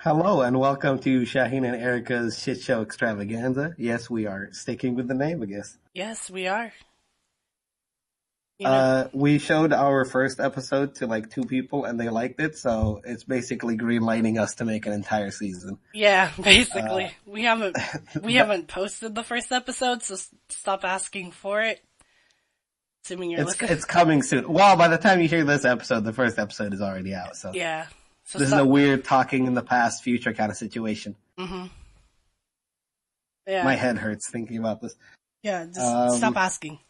Hello and welcome to Shaheen and Erica's Shit Show Extravaganza. Yes, we are sticking with the name, I guess. Yes, we are. You know, We showed our first episode to like two people and they liked it, so it's basically greenlighting us to make an entire season. yeah, Uh, basically. We haven't posted the first episode, so stop asking for it. Assuming you're listening. it's coming soon. Well, by the time you hear this episode, the first episode is already out, so Yeah. So this is a stop. weird talking in the past, future kind of situation. Mhm. My Yeah. head hurts thinking about this. Yeah, just stop Um, asking.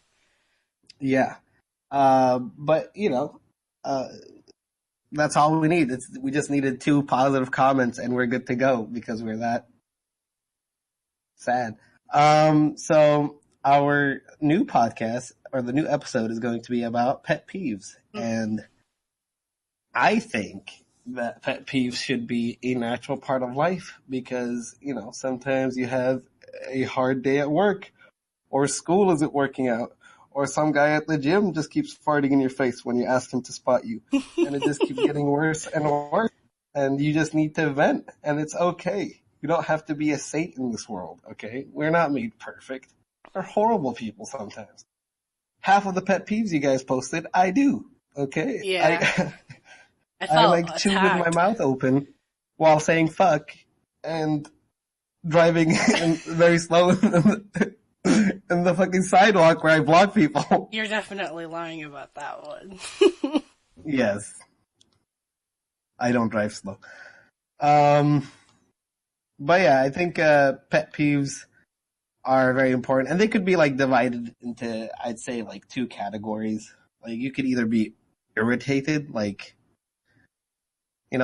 yeah. But uh, that's all we need. We just needed two positive comments and we're good to go because we're that sad. So our new podcast or the new episode is going to be about pet peeves. And I think that pet peeves should be a natural part of life because, sometimes you have a hard day at work or school isn't working out or some guy at the gym just keeps farting in your face when you ask him to spot you and it just keeps getting worse and worse and you just need to vent and it's okay. You don't have to be a saint in this world, okay? We're not made perfect. We're horrible people sometimes. Half of the pet peeves you guys posted, I do, okay? Yeah. I I felt like chew with my attacked. mouth open while saying fuck and driving very slow in the fucking sidewalk where I block people. You're definitely lying about that one. Yes. I don't drive slow. But yeah, I think pet peeves are very important, and they could be like divided into, I'd say, like two categories. Like you could either be irritated, like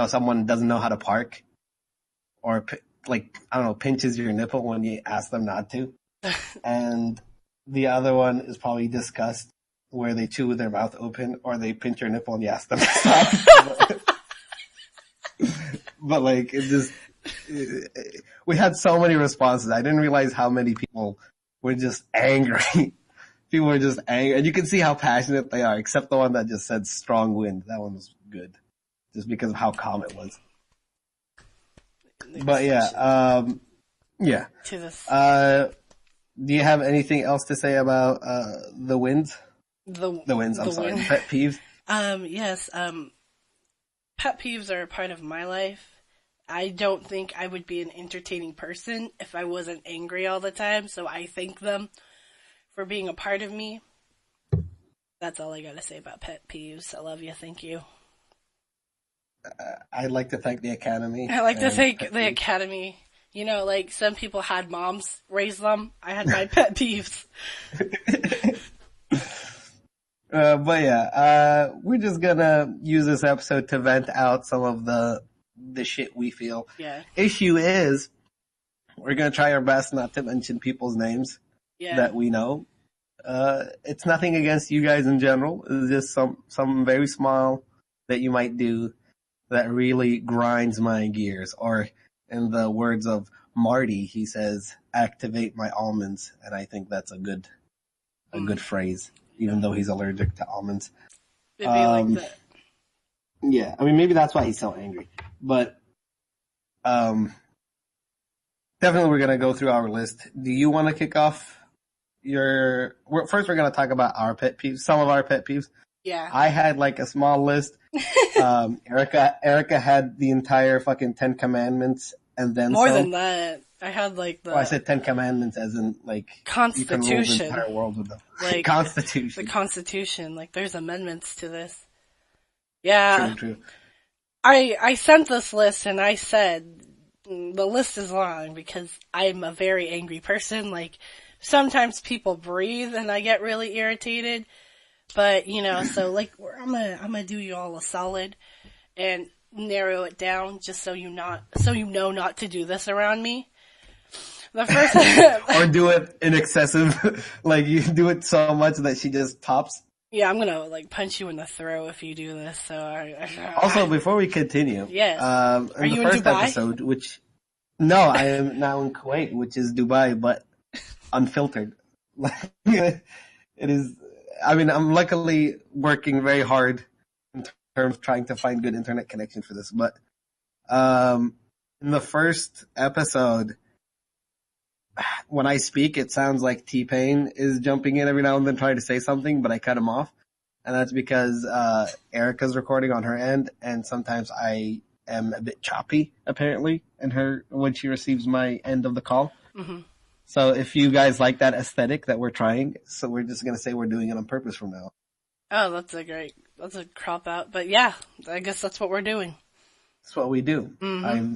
someone doesn't know how to park, or like I don't know, pinches your nipple when you ask them not to, and the other one is probably disgust, where they chew with their mouth open, or they pinch your nipple and you ask them to stop. But like we had so many responses. I didn't realize how many people were just angry. People were just angry, and you can see how passionate they are. Except the one that just said "strong wind." That one was good, just because of how calm it was. But yeah, yeah. To this, Do you have anything else to say about the winds? The winds. I'm the sorry, win. pet peeves. Yes. Pet peeves are a part of my life. I don't think I would be an entertaining person if I wasn't angry all the time, so I thank them for being a part of me. That's all I gotta say about pet peeves. I love you, thank you. I'd like to thank the Academy. I like to and thank pet the peeves. Academy. Like some people had moms raise them. I had my pet peeves. But yeah, we're just gonna use this episode to vent out some of the shit we feel. Yeah, Issue is, we're gonna try our best not to mention people's names yeah. that we know. It's nothing against you guys in general. It's just some very small that you might do that really grinds my gears. Or in the words of Marty, he says, "Activate my almonds," and I think that's a good phrase, even though he's allergic to almonds. It'd be like Um, that. Yeah, I mean, maybe that's why he's so angry. But definitely we're going to go through our list. Do you want to kick off first we're going to talk about our pet peeves, some of our pet peeves. Yeah. I had like a small list. Erica had the entire fucking 10 Commandments and then More some. than that, I had like the I said 10 Commandments as in like you can rule the Constitution. entire world with them. Like Constitution. the Constitution. Like there's amendments to this. Yeah. True. I sent this list and I said the list is long because I'm a very angry person. Like sometimes people breathe and I get really irritated. But so like I'm gonna do you all a solid and narrow it down just so you know not to do this around me. The first Or do it in excessive, like you do it so much that she just pops. Yeah, I'm gonna like punch you in the throat if you do this. So Also, before we continue, Yes. in Are you the in first Dubai? episode, no, I am now in Kuwait, which is Dubai, but unfiltered. It is, I mean, I'm luckily working very hard in terms of trying to find good internet connection for this, but, in the first episode, when I speak, it sounds like T-Pain is jumping in every now and then trying to say something, but I cut him off. And that's because, Erica's recording on her end, and sometimes I am a bit choppy, apparently, when she receives my end of the call. Mm-hmm. So if you guys like that aesthetic that we're trying, so we're just gonna say we're doing it on purpose from now. Oh, that's a crop out. But yeah, I guess that's what we're doing. That's what we do. Mm-hmm.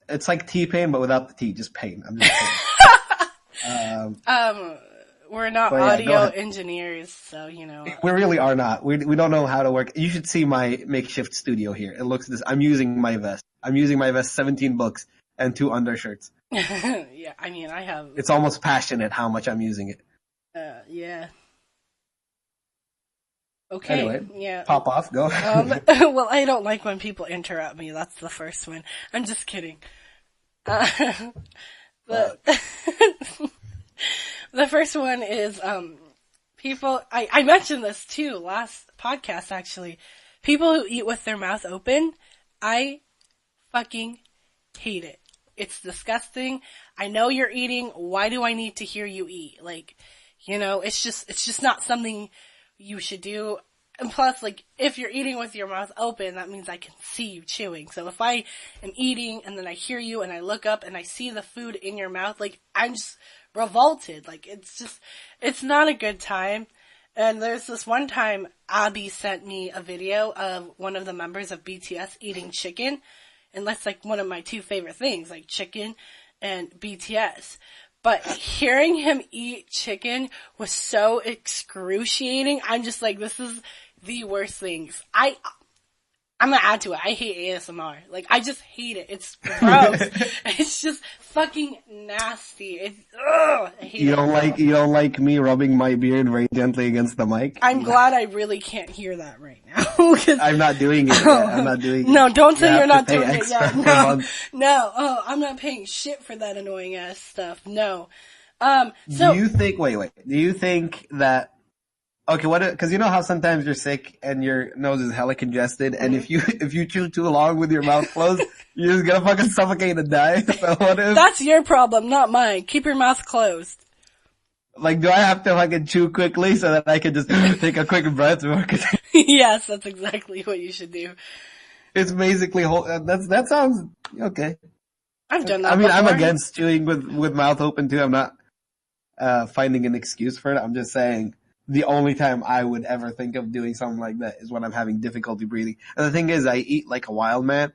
It's like T-Pain, but without the T, just pain. I'm just pain. We're not audio engineers, so, you know. We really are not. We don't know how to work. You should see my makeshift studio here. It looks I'm using my vest. 17 books, and 2 undershirts. Yeah, I mean, I have... It's almost passionate how much I'm using it. Yeah. Okay. Anyway, yeah. Pop off, go. Well, I don't like when people interrupt me. That's the first one. I'm just kidding. The first one is, people, I mentioned this too last podcast actually. People who eat with their mouth open, I fucking hate it. It's disgusting. I know you're eating. Why do I need to hear you eat? Like, you know, it's just not something you should do. And plus, like, if you're eating with your mouth open, that means I can see you chewing. So if I am eating and then I hear you and I look up and I see the food in your mouth, like, I'm just revolted. Like, it's not a good time. And there's this one time Abby sent me a video of one of the members of BTS eating chicken. And that's like one of my 2 favorite things, like chicken and BTS. But hearing him eat chicken was so excruciating. I'm just like, this is the worst things. I'm gonna add to it. I hate ASMR. Like, I just hate it. It's gross. It's just fucking nasty. I hate it. You don't like me rubbing my beard very gently against the mic? I'm glad I really can't hear that right now. I'm not doing it yet. I'm not doing it. No, don't say you're not doing it yet. No. Oh, I'm not paying shit for that annoying ass stuff. No. So. Do you think, wait. Do you think that, okay, cause you know how sometimes you're sick and your nose is hella congested, and if you chew too long with your mouth closed, you're just gonna fucking suffocate and die? So what if? That's your problem, not mine. Keep your mouth closed. Like, do I have to fucking chew quickly so that I can just take a quick breath? Yes, that's exactly what you should do. It's basically that sounds okay. I've done that I mean, before. I'm against chewing with mouth open too. I'm not finding an excuse for it. I'm just saying the only time I would ever think of doing something like that is when I'm having difficulty breathing. And the thing is, I eat like a wild man,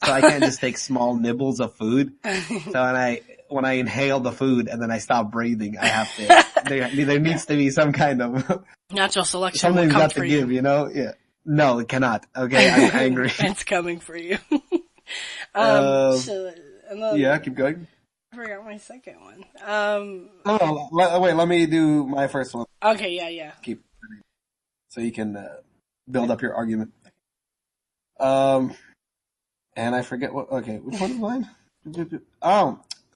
so I can't just take small nibbles of food. So when I inhale the food and then I stop breathing, I have to. There needs to be some kind of natural selection. Something's got to give, you know? Yeah. No, it cannot. Okay, I'm angry. It's coming for you. Yeah, keep going. I forgot my second one. Wait, let me do my first one. Okay, yeah. So you can build up your argument. And I forget which one is mine?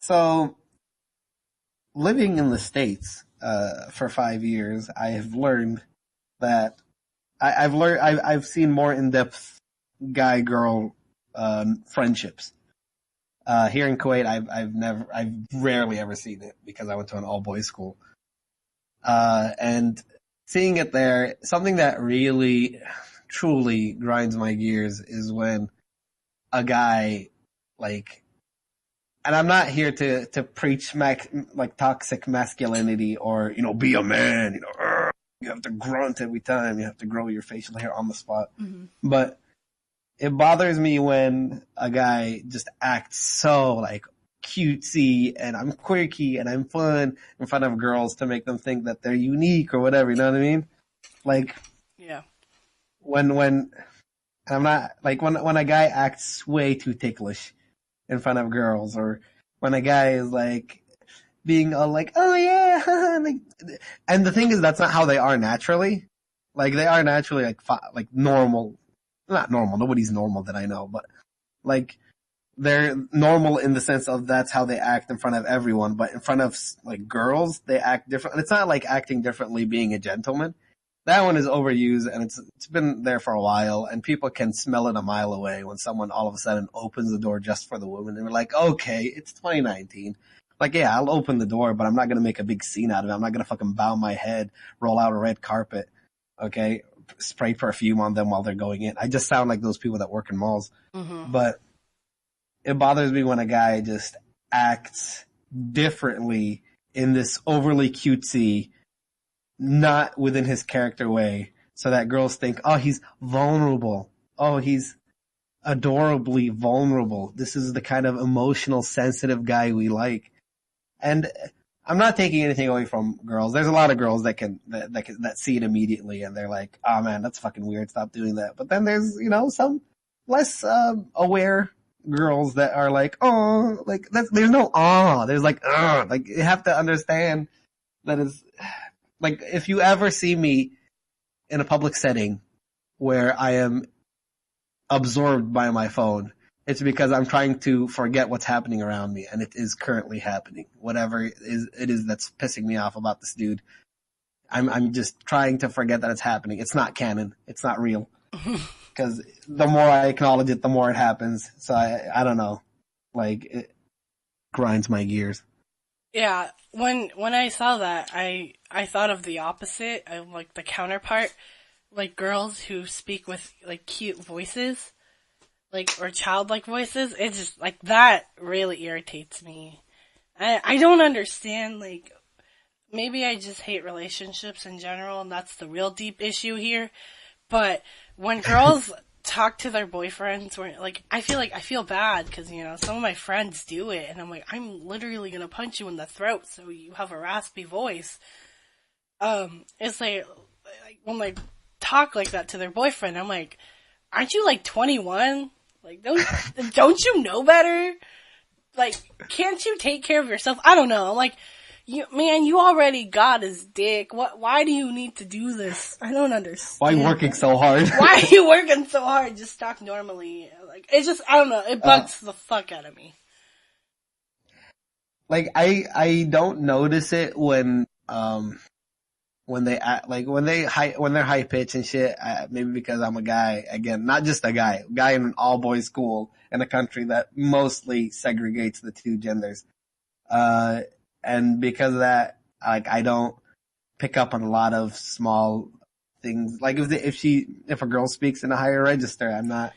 So living in the States for 5 years, I have learned that I've seen more in-depth guy-girl friendships. Here in Kuwait, I've rarely ever seen it because I went to an all-boys school. And seeing it there, something that really, truly grinds my gears is when a guy, like, and I'm not here to preach like toxic masculinity or, you know, be a man, you know, you have to grunt every time, you have to grow your facial hair on the spot. Mm-hmm. But it bothers me when a guy just acts so like cutesy and I'm quirky and I'm fun in front of girls to make them think that they're unique or whatever, you know what I mean? Like, yeah. When I'm not, like when a guy acts way too ticklish in front of girls, or when a guy is like being all like, oh yeah, like, and the thing is that's not how they are naturally. Like they are naturally like normal. Not normal. Nobody's normal that I know, but like they're normal in the sense of that's how they act in front of everyone. But in front of like girls, they act different. It's not like acting differently being a gentleman. that one is overused, and it's been there for a while, and people can smell it a mile away when someone all of a sudden opens the door just for the woman, and we're like, okay, it's 2019. Like, yeah, I'll open the door, but I'm not gonna make a big scene out of it. I'm not gonna fucking bow my head, roll out a red carpet, okay, spray perfume on them while they're going in. I just sound like those people that work in malls. Mm-hmm. But it bothers me when a guy just acts differently in this overly cutesy, not within his character way, so that girls think, oh, he's vulnerable. Oh, he's adorably vulnerable. This is the kind of emotional, sensitive guy we like. And I'm not taking anything away from girls. There's a lot of girls that see it immediately and they're like, oh man, that's fucking weird. Stop doing that. But then there's, some less, aware girls that are like, oh, like there's no awe. There's like, like you have to understand that is, like, if you ever see me in a public setting where I am absorbed by my phone, it's because I'm trying to forget what's happening around me, and it is currently happening. Whatever it is that's pissing me off about this dude, I'm just trying to forget that it's happening. It's not canon. It's not real. Because the more I acknowledge it, the more it happens. So I don't know. Like, it grinds my gears. Yeah, when I saw that, I thought of the opposite, of like the counterpart, like girls who speak with like cute voices, like, or childlike voices. It's just like that really irritates me. I don't understand, like, maybe I just hate relationships in general, and that's the real deep issue here. But when girls talk to their boyfriends, where like I feel bad because some of my friends do it, and I'm like, I'm literally gonna punch you in the throat so you have a raspy voice. It's like when they talk like that to their boyfriend, I'm like, aren't you like 21? Like, don't you know better? Like, can't you take care of yourself? I don't know. I'm like, you already got his dick. Why do you need to do this? I don't understand. Why are you working so hard? Why are you working so hard? Just talk normally. Like, it's just, I don't know. It bugs the fuck out of me. Like, I don't notice it when they act, like when they're high pitched and shit. Maybe because I'm a guy, again, not just a guy in an all boys school in a country that mostly segregates the two genders. And because of that, like, I don't pick up on a lot of small things. Like if a girl speaks in a higher register, I'm not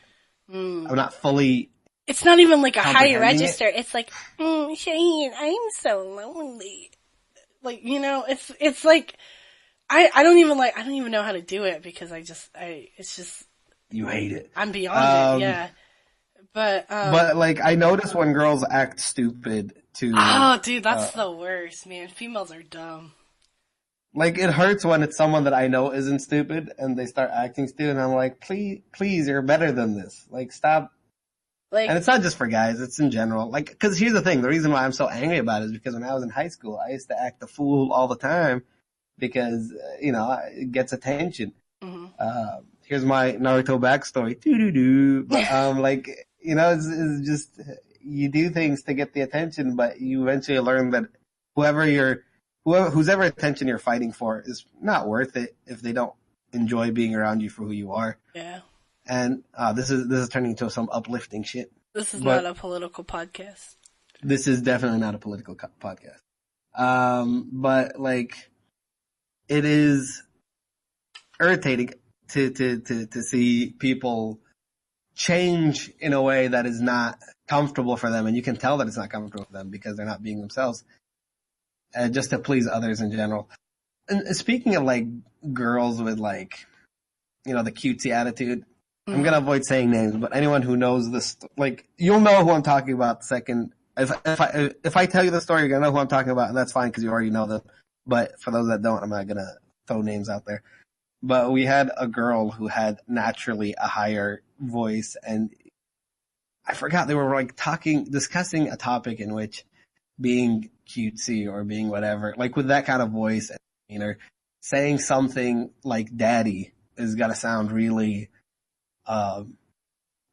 fully. It's not even like a higher register. It's like, Shaheen, I'm so lonely. Like, it's like, I don't even know how to do it because it's just. You hate it. I'm beyond it, yeah. But like, I notice when girls act stupid too. Oh, dude, that's the worst, man. Females are dumb. Like, it hurts when it's someone that I know isn't stupid and they start acting stupid, and I'm like, please, you're better than this. Like, stop. Like, and it's not just for guys, it's in general. Like, cause here's the thing, the reason why I'm so angry about it is because when I was in high school, I used to act the fool all the time because, it gets attention. Mm-hmm. Here's my Naruto backstory. Doo-doo-doo. But, like, it's just, you do things to get the attention, but you eventually learn that whose ever attention you're fighting for is not worth it if they don't enjoy being around you for who you are. Yeah. And this is turning into some uplifting shit. This is not a political podcast. This is definitely not a political podcast. But like, it is irritating to see people change in a way that is not comfortable for them, and you can tell that it's not comfortable for them because they're not being themselves, just to please others in general. And speaking of like girls with like, the cutesy attitude, I'm gonna avoid saying names, but anyone who knows this, like, you'll know who I'm talking about the second. If I tell you the story, you're gonna know who I'm talking about, and that's fine because you already know them. But for those that don't, I'm not gonna throw names out there. But we had a girl who had naturally a higher voice, and I forgot, they were like discussing a topic in which being cutesy or being whatever, like with that kind of voice, and saying something like daddy is gonna sound really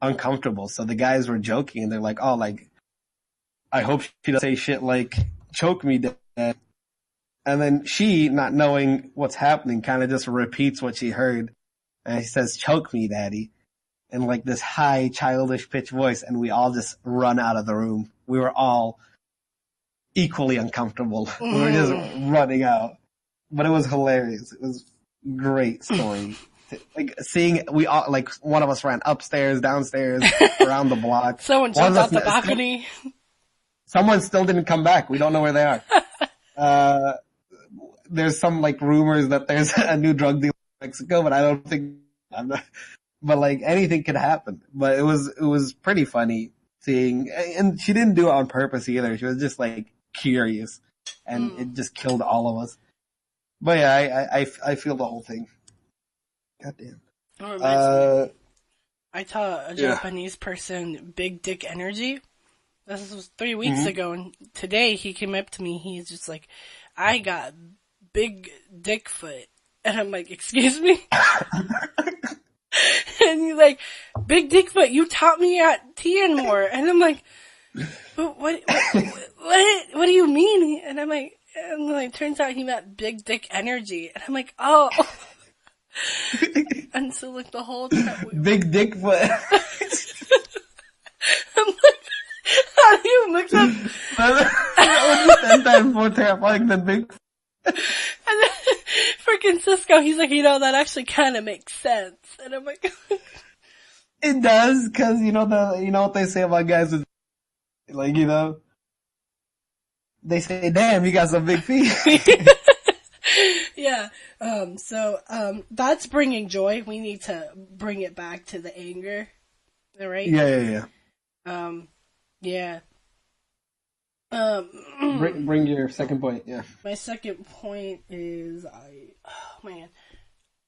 uncomfortable. So the guys were joking, and they're like, oh, like, I hope she doesn't say shit like choke me, dad. And then she, not knowing what's happening, kind of just repeats what she heard. And he says, "Choke me, daddy." In like this high, childish pitch voice. And we all just run out of the room. We were all equally uncomfortable. We were just running out. But it was hilarious. It was a great story. Like seeing, we all, like one of us ran upstairs, downstairs, around the block. Someone jumped out the balcony. Someone still didn't come back. We don't know where they are. There's some like rumors that there's a new drug dealer in Mexico, but I don't think, but like anything could happen. But it was pretty funny seeing, and she didn't do it on purpose either. She was just like curious, and it just killed all of us. But yeah, I feel the whole thing. Goddamn. I taught a Japanese person big dick energy. This was 3 weeks ago, and today he came up to me. He's just like, "I got big dick foot," and I'm like, "Excuse me?" And he's like, "Big dick foot, you taught me at Tianmore," and I'm like, "What do you mean?" And I'm like, turns out he meant big dick energy, and I'm like, "Oh." And so like the whole time big dick foot. I'm like, how do you mix up? That was 10 times more terrifying than big. And then freaking Cisco, he's like, that actually kind of makes sense. And I'm like, it does, cause you know what they say about guys with, like, they say, "Damn, you got some big feet." Yeah. So that's bringing joy. We need to bring it back to the anger. All right? Yeah. Yeah. Bring your second point, yeah. My second point is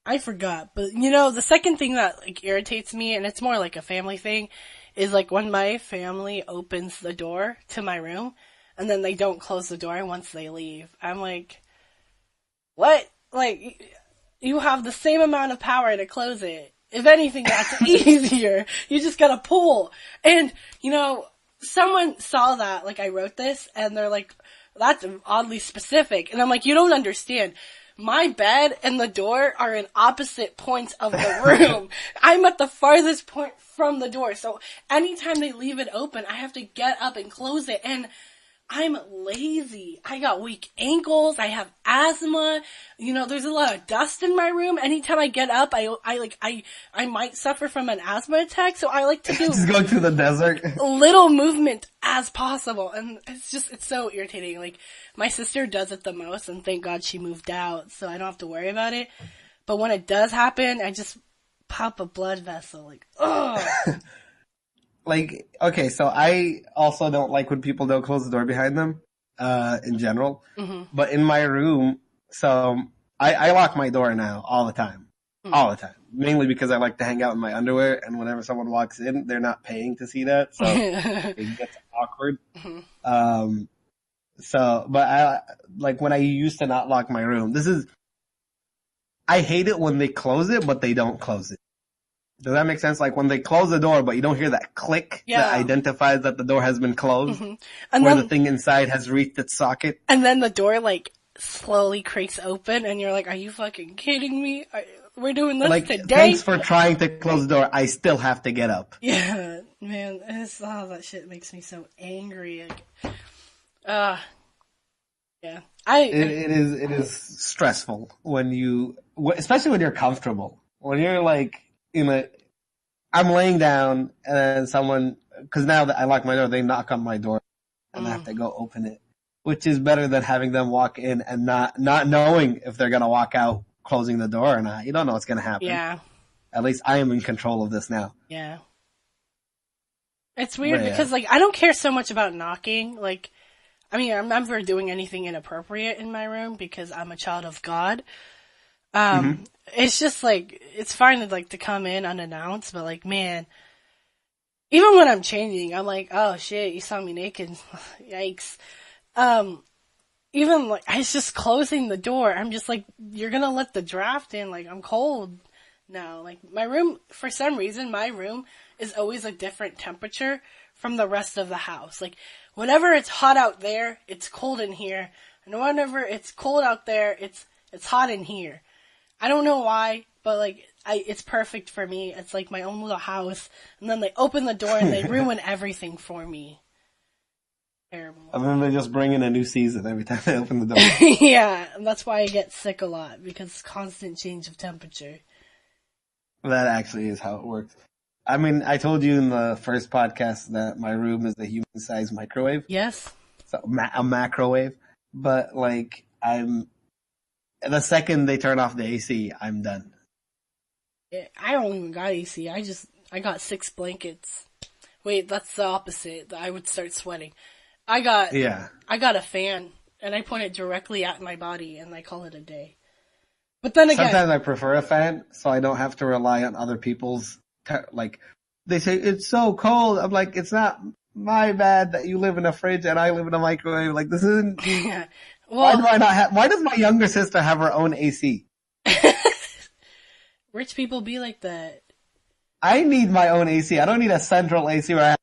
I forgot, but the second thing that like irritates me, and it's more like a family thing, is like when my family opens the door to my room and then they don't close the door once they leave. I'm like, what? Like, you have the same amount of power to close it. If anything, that's easier. You just gotta pull. And, someone saw that, like, I wrote this, and they're like, "That's oddly specific." And I'm like, you don't understand. My bed and the door are in opposite points of the room. I'm at the farthest point from the door. So anytime they leave it open, I have to get up and close it. And I'm lazy. I got weak ankles. I have asthma. There's a lot of dust in my room. Anytime I get up, I might suffer from an asthma attack. So I like to do just going through the desert. Little movement as possible. And it's so irritating. Like, my sister does it the most, and thank God she moved out, so I don't have to worry about it. But when it does happen, I just pop a blood vessel. Like, ugh. Like, okay, so I also don't like when people don't close the door behind them, in general. Mm-hmm. But in my room, so I lock my door now all the time. Mm-hmm. All the time. Mainly because I like to hang out in my underwear, and whenever someone walks in, they're not paying to see that, so it gets awkward. Mm-hmm. But like when I used to not lock my room, I hate it when they close it, but they don't close it. Does that make sense? Like when they close the door, but you don't hear that click that identifies that the door has been closed, and where the thing inside has reached its socket. And then the door like slowly creaks open, and you're like, "Are you fucking kidding me? We're doing this today?" Thanks for trying to close the door. I still have to get up. Yeah, man, that shit makes me so angry. Like, yeah, it is stressful when especially when you're comfortable. When you're like, I'm laying down and then someone, cause now that I lock my door, they knock on my door and I have to go open it, which is better than having them walk in and not knowing if they're going to walk out closing the door or not. You don't know what's going to happen. Yeah. At least I am in control of this now. Yeah. It's weird because like, I don't care so much about knocking. Like, I mean, I'm never doing anything inappropriate in my room because I'm a child of God. It's just like, it's fine to like to come in unannounced, but like, man, even when I'm changing, I'm like, "Oh shit, you saw me naked." Yikes. Even like, I was just closing the door. I'm just like, you're gonna let the draft in. Like, I'm cold now. Like, my room, for some reason, my room is always a different temperature from the rest of the house. Like, whenever it's hot out there, it's cold in here. and whenever it's cold out there, it's hot in here. I don't know why, but like, it's perfect for me. It's like my own little house, and then they open the door and they ruin everything for me. Terrible. And then they just bring in a new season every time they open the door. Yeah, and that's why I get sick a lot, because constant change of temperature. That actually is how it works. I mean, I told you in the first podcast that my room is a human-sized microwave. Yes. So, a macrowave. But, like, the second they turn off the AC, I'm done. I don't even got AC. I got 6 blankets. Wait, that's the opposite. I would start sweating. I got a fan, and I point it directly at my body, and I call it a day. But then again, sometimes I prefer a fan, so I don't have to rely on other people's, like, they say, it's so cold. I'm like, it's not my bad that you live in a fridge and I live in a microwave. Like, this isn't, well, why does my younger sister have her own AC? Rich people be like that. I need my own AC. I don't need a central AC where I have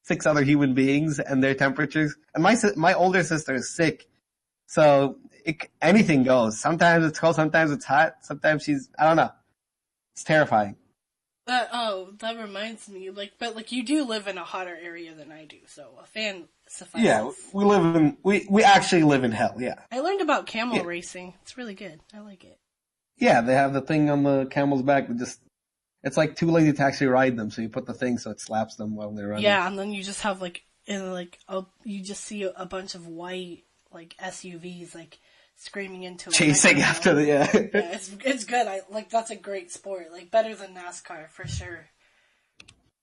6 other human beings and their temperatures. And my older sister is sick. So anything goes. Sometimes it's cold, sometimes it's hot, sometimes I don't know. It's terrifying. That reminds me, but you do live in a hotter area than I do, so a fan suffices. Yeah, we actually live in hell, yeah. I learned about camel racing. It's really good. I like it. Yeah, they have the thing on the camel's back that it's like too lazy to actually ride them, so you put the thing so it slaps them while they're running. Yeah, and then you just have you just see a bunch of white, SUVs, screaming into chasing after the, yeah, it's good. That's a great sport. Better than NASCAR, for sure.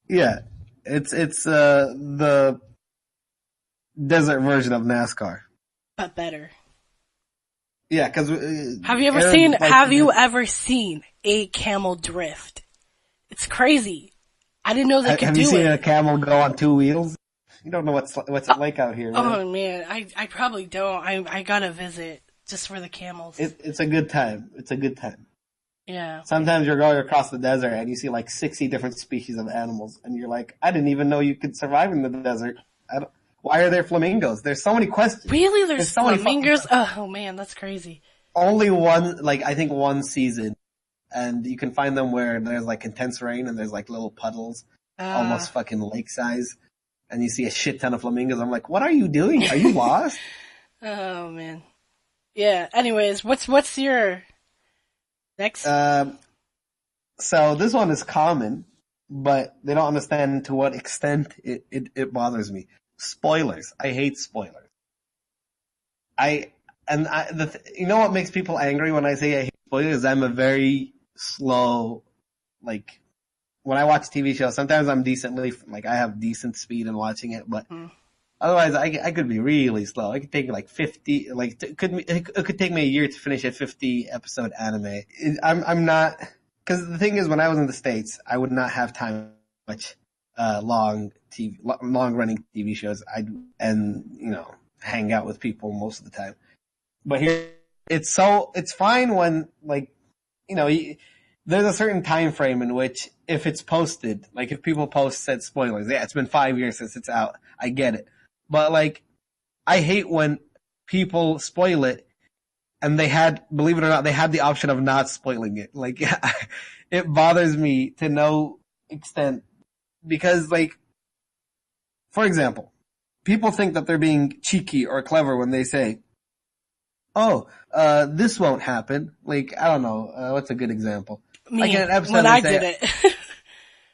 Yeah. It's the desert version of NASCAR. But better. Yeah, cause, have you ever seen a camel drift? It's crazy. I didn't know they could do it. Have you seen a camel go on 2 wheels? You don't know what's it like out here, right? Oh man, I probably don't. I gotta visit just for the camels. It's a good time. It's a good time. Yeah. Sometimes you're going across the desert and you see 60 different species of animals and you're like, I didn't even know you could survive in the desert. Why are there flamingos? There's so many questions. Really? There's so flamingos? Oh man, that's crazy. Only one, I think one season. And you can find them where there's intense rain and there's little puddles, almost fucking lake size. And you see a shit ton of flamingos. I'm like, what are you doing? Are you lost? Oh man. Yeah. Anyways, what's your next? So this one is common, but they don't understand to what extent it bothers me. Spoilers. I hate spoilers. You know what makes people angry when I say I hate spoilers is I'm a very slow, when I watch TV shows, sometimes I'm decently, I have decent speed in watching it, but otherwise I could be really slow. I could take 50, it could take me a year to finish a 50 episode anime. I'm not, cause the thing is when I was in the States, I would not have time to watch, long running TV shows. Hang out with people most of the time. But here, it's fine when, there's a certain time frame in which if it's posted, if people post said spoilers, yeah, it's been 5 years since it's out, I get it. But I hate when people spoil it and believe it or not, they had the option of not spoiling it. It bothers me to no extent because for example, people think that they're being cheeky or clever when they say, this won't happen. I don't know, what's a good example? Me, in an episode when I did it.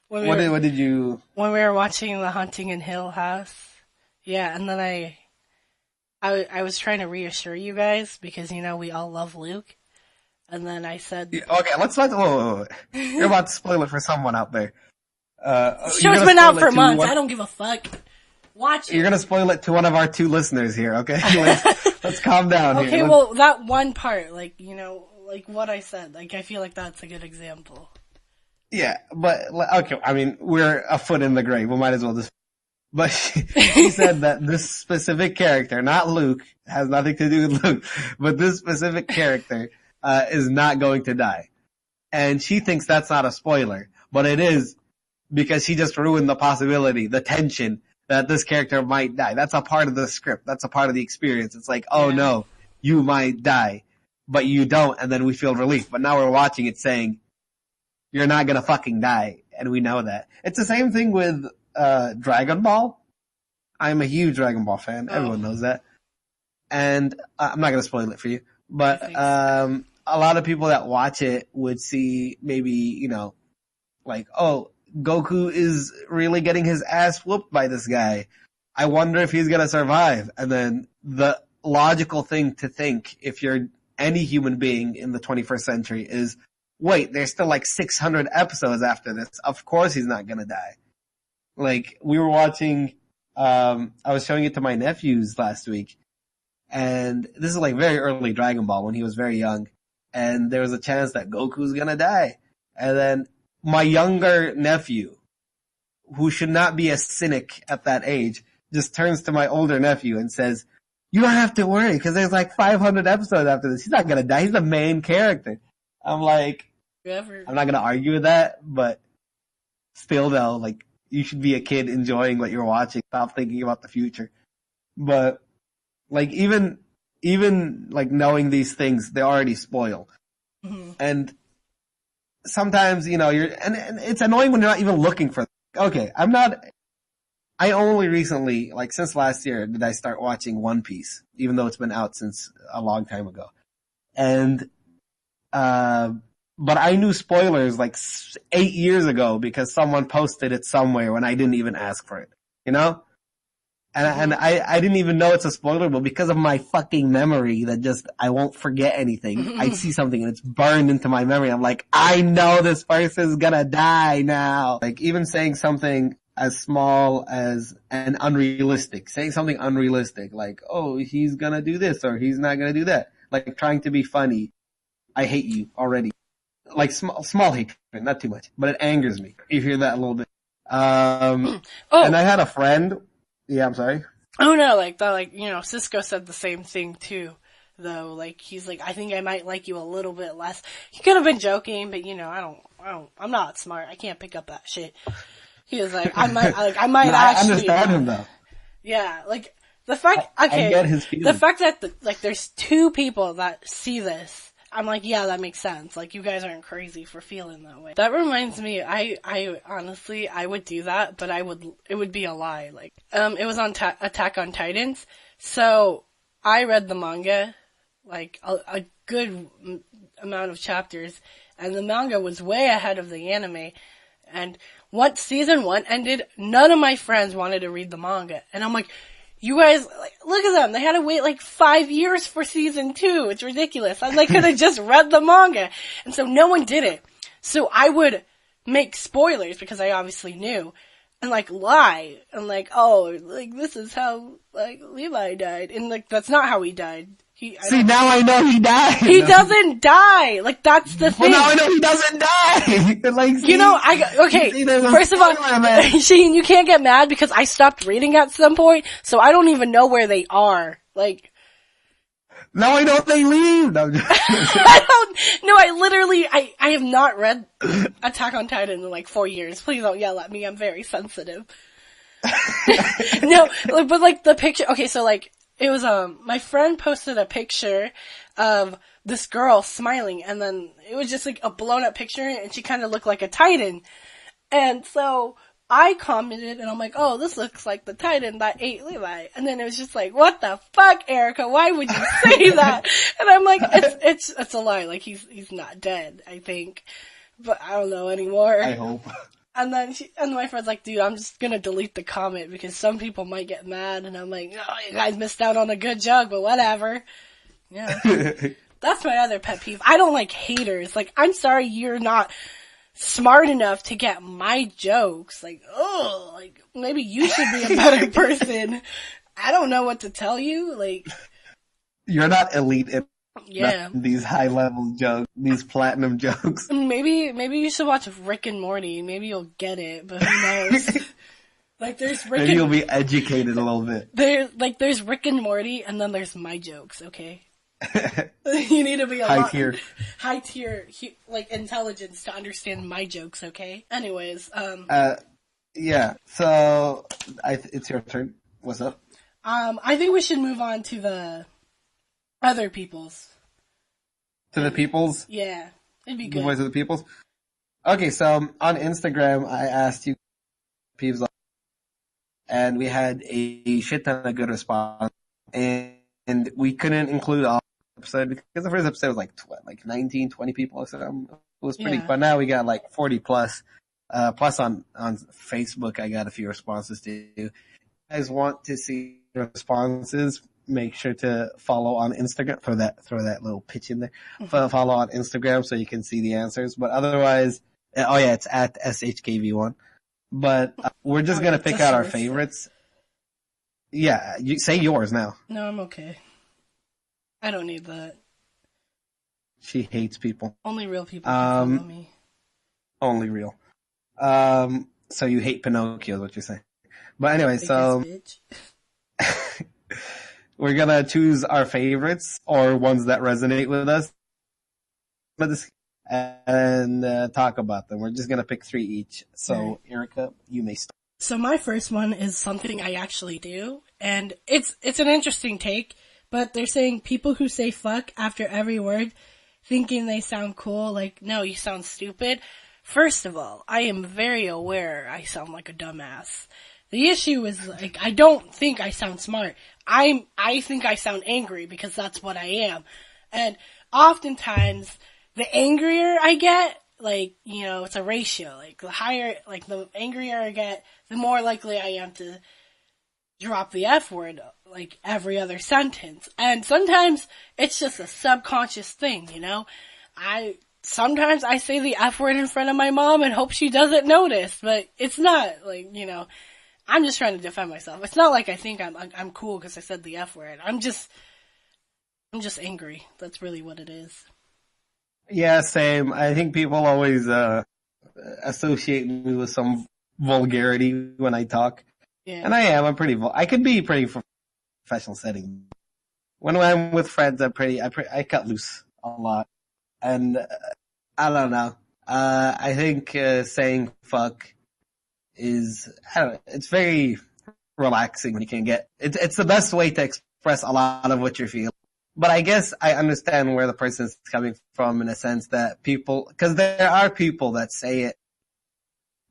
What did you? When we were watching The Haunting in Hill House. Yeah, and then I was trying to reassure you guys because, we all love Luke. And then I said... Yeah, okay, whoa. You're about to spoil it for someone out there. The show's been out for months. I don't give a fuck. Watch it. You're gonna spoil it to one of our 2 listeners here, okay? Let's calm down here. Okay, well, that one part, what I said, I feel like that's a good example. Yeah, but, okay, I mean, we're a foot in the grave. We might as well just... But he said that this specific character, not Luke, has nothing to do with Luke, but this specific character, is not going to die. And she thinks that's not a spoiler, but it is because she just ruined the possibility, the tension that this character might die. That's a part of the script. That's a part of the experience. It's like, oh no, you might die, but you don't, and then we feel relief. But now we're watching it saying, you're not gonna fucking die, and we know that. It's the same thing with Dragon Ball. I'm a huge Dragon Ball fan. Everyone knows that. And I'm not gonna spoil it for you, but a lot of people that watch it would see maybe, you know, like, oh, Goku is really getting his ass whooped by this guy. I wonder if he's gonna survive. And then the logical thing to think, if you're any human being in the 21st century, is, wait, there's still like 600 episodes after this. Of course he's not gonna die. Like, we were watching, I was showing it to my nephews last week, and this is like very early Dragon Ball when he was very young, and there was a chance that Goku's gonna die. And then my younger nephew, who should not be a cynic at that age, just turns to my older nephew and says, you don't have to worry, because there's like 500 episodes after this. He's not gonna die. He's the main character. I'm like, I'm not gonna argue with that, but still though, like, you should be a kid enjoying what you're watching. Stop thinking about the future. But, like, even like knowing these things, they already spoil. Mm-hmm. And sometimes, you know, and it's annoying when you're not even looking for them. Okay, I only recently, like since last year, did I start watching One Piece, even though it's been out since a long time ago. And, but I knew spoilers like 8 years ago because someone posted it somewhere when I didn't even ask for it, you know? And I didn't even know it's a spoiler, but because of my fucking memory that just, I won't forget anything, I see something and it's burned into my memory. I'm like, I know this person's gonna die now. Like, even saying something as small as saying something unrealistic, like, oh, he's gonna do this or he's not gonna do that. Like, trying to be funny. I hate you already. Like, small hatred, not too much, but it angers me. You hear that a little bit. And I had a friend. Yeah, I'm sorry. Oh no, like, you know, Cisco said the same thing too, though. Like, he's like, I think I might like you a little bit less. He could have been joking, but you know, I'm not smart. I can't pick up that shit. He was like, I might no, actually. I understand him though. Yeah, like, the fact, okay. I get his feelings. The fact that, there's two people that see this, I'm like, yeah, that makes sense. Like, you guys aren't crazy for feeling that way. That reminds me, I honestly, I would do that, but it would be a lie. Like, it was on Attack on Titans. So, I read the manga, like, a good amount of chapters, and the manga was way ahead of the anime. And once season 1 ended, none of my friends wanted to read the manga. And I'm like, you guys, like, look at them. They had to wait like 5 years for season 2. It's ridiculous. And they could have just read the manga. And so no one did it. So I would make spoilers because I obviously knew and like lie and like, oh, like this is how like Levi died. And like, that's not how he died. Now I know he died. He doesn't die. Like, that's the thing. Well, now I know he doesn't die. Like, you know, first of all, Shane, you can't get mad because I stopped reading at some point, so I don't even know where they are. Like, now I know they leave. No, I have not read Attack on Titan in like 4 years. Please don't yell at me. I'm very sensitive. No, but like the picture, okay, so like, it was, my friend posted a picture of this girl smiling, and then it was just like a blown up picture, and she kind of looked like a Titan. And so I commented, and I'm like, oh, this looks like the Titan that ate Levi. And then it was just like, what the fuck, Erica? Why would you say that? And I'm like, it's a lie. Like, he's not dead, I think. But I don't know anymore. I hope. And then my friend's like, dude, I'm just gonna delete the comment because some people might get mad. And I'm like, oh, you guys missed out on a good joke, but whatever. Yeah. That's my other pet peeve. I don't like haters. Like, I'm sorry you're not smart enough to get my jokes. Like, oh, like, maybe you should be a better person. I don't know what to tell you. Like, you're not elite in yeah. These high level jokes, these platinum jokes. Maybe you should watch Rick and Morty. Maybe you'll get it, but who knows? Like, there's Rick Maybe you'll be educated a little bit. There's Rick and Morty, and then there's my jokes, okay? You need to be high tier, like, intelligence to understand my jokes, okay? Anyways, Yeah. So it's your turn. What's up? I think we should move on to the other people's. To the peoples? Yeah, it'd be The good. voice of the peoples? Okay, so on Instagram, I asked you Peeves, and we had a shit ton of good response, and we couldn't include all the episode because the first episode was like 19, 20 people or something. It was pretty, but now we got like 40 plus. Plus on Facebook, I got a few responses too. If you guys want to see responses, make sure to follow on Instagram. Throw that little pitch in there. Follow on Instagram so you can see the answers. But otherwise, oh yeah, it's at SHKV1. But we're just gonna pick out our favorites. Yeah, you say yours now. No, I'm okay. I don't need that. She hates people. Only real people can follow me. Only real. So you hate Pinocchio is what you're saying. But anyway, so we're gonna choose our favorites or ones that resonate with us and talk about them. We're just gonna pick 3 each. So right. Erica, you may start. So my first one is something I actually do, and it's an interesting take, but they're saying people who say fuck after every word thinking they sound cool, like, no, you sound stupid. First of all, I am very aware I sound like a dumbass. The issue is, like, I don't think I sound smart. I think I sound angry because that's what I am. And oftentimes, the angrier I get, like, you know, it's a ratio. Like, the angrier I get, the more likely I am to drop the F word, like, every other sentence. And sometimes, it's just a subconscious thing, you know? Sometimes I say the F word in front of my mom and hope she doesn't notice, but it's not, like, you know, I'm just trying to defend myself. It's not like I think I'm cool because I said the F word. I'm just angry. That's really what it is. Yeah, same. I think people always associate me with some vulgarity when I talk. Yeah. And I am. I could be pretty professional setting. When I'm with friends, I cut loose a lot. And I don't know. I think saying fuck is, I don't know, it's very relaxing when you can get, it's the best way to express a lot of what you're feeling. But I guess I understand where the person's coming from in a sense that because there are people that say it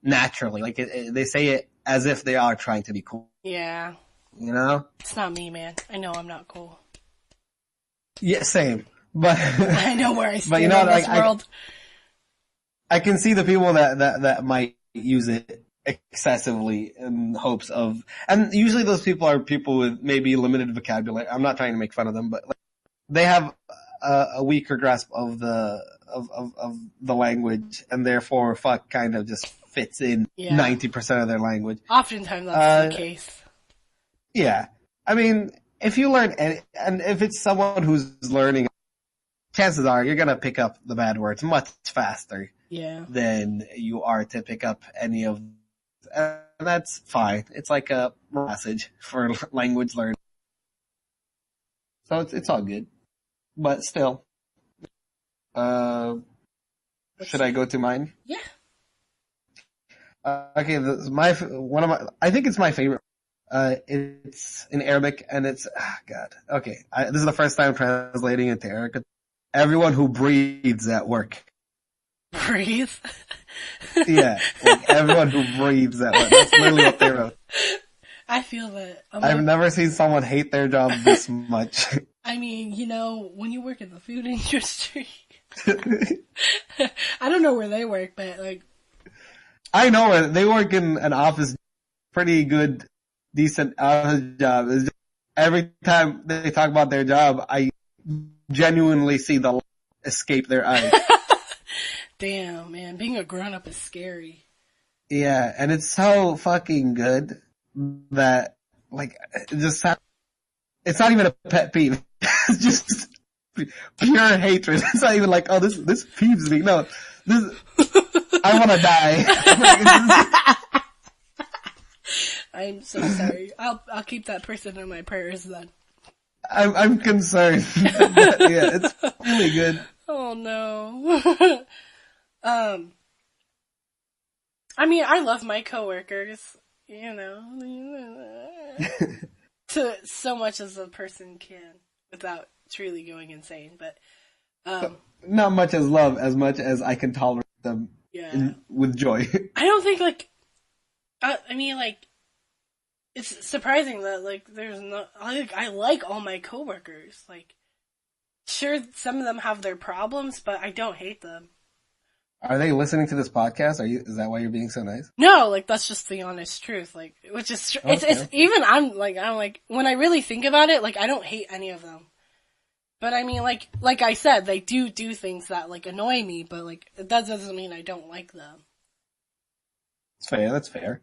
naturally, like they say it as if they are trying to be cool. Yeah. You know? It's not me, man. I know I'm not cool. Yeah, same. But I know where I stand in this world. I can see the people that might use it excessively in hopes of, and usually those people are people with maybe limited vocabulary. I'm not trying to make fun of them, but they have a weaker grasp of the language, and therefore fuck kind of just fits in 90% of their language. Oftentimes that's the case. Yeah. I mean, if you learn, and if it's someone who's learning, chances are you're gonna pick up the bad words much faster than you are to pick up any of them. And that's fine. It's like a passage for language learning. So it's all good. But still. Should I go to mine? Yeah. Okay, I think it's my favorite. It's in Arabic and it's, God. Okay. This is the first time translating it to Arabic. Everyone who breathes at work. Breathe? Yeah. Like everyone who breathes at work. That's literally what they wrote. I feel that. I've never seen someone hate their job this much. I mean, you know, when you work in the food industry. I don't know where they work, but like. I know where they work in an office, pretty good, decent office job. It's just, every time they talk about their job, I genuinely see the light escape their eyes. Damn, man. Being a grown-up is scary. Yeah, and it's so fucking good that, like, it's not even a pet peeve. It's just pure hatred. It's not even like, oh, this peeves me. No, I want to die. I'm so sorry. I'll keep that person in my prayers then. I'm concerned. But yeah, it's really good. Oh no. I mean, I love my coworkers, you know, to so much as a person can without truly going insane. But Not much as love, as much as I can tolerate them with joy. I don't think like I mean like it's surprising that like there's no I like all my coworkers. Like sure some of them have their problems, but I don't hate them. Are they listening to this podcast? Is that why you're being so nice? No, like that's just the honest truth. Like which is it's even I'm like when I really think about it, like I don't hate any of them. But I mean like I said, they do things that like annoy me, but like that doesn't mean I don't like them. That's fair. That's fair.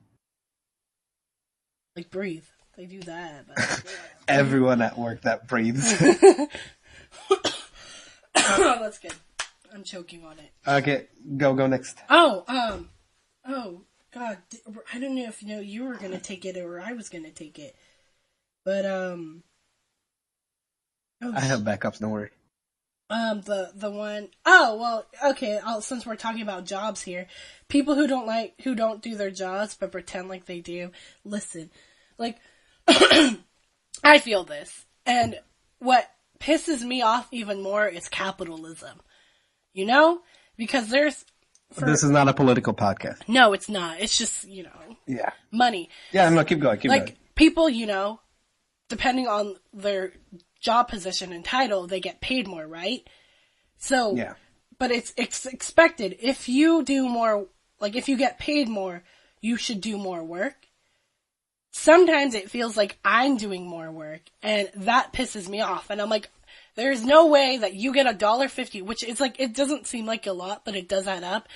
Like breathe. They do that. But, Everyone at work that breathes. That's good. I'm choking on it. Okay, go next. Oh, God, I don't know if you were gonna take it or I was gonna take it, but I have backups. Don't worry. The one, oh well, okay. Since we're talking about jobs here, people who don't do their jobs but pretend like they do. Listen, like I feel this, and what pisses me off even more is capitalism. You know? Because this is not a political podcast. No, it's not. It's just, yeah. Money. Yeah, no, keep going. Like, people, depending on their job position and title, they get paid more, right? So, yeah. But it's expected. If you do more, like, if you get paid more, you should do more work. Sometimes it feels like I'm doing more work, and that pisses me off. And I'm like, there's no way that you get $1.50, which is like, it doesn't seem like a lot, but it does add up.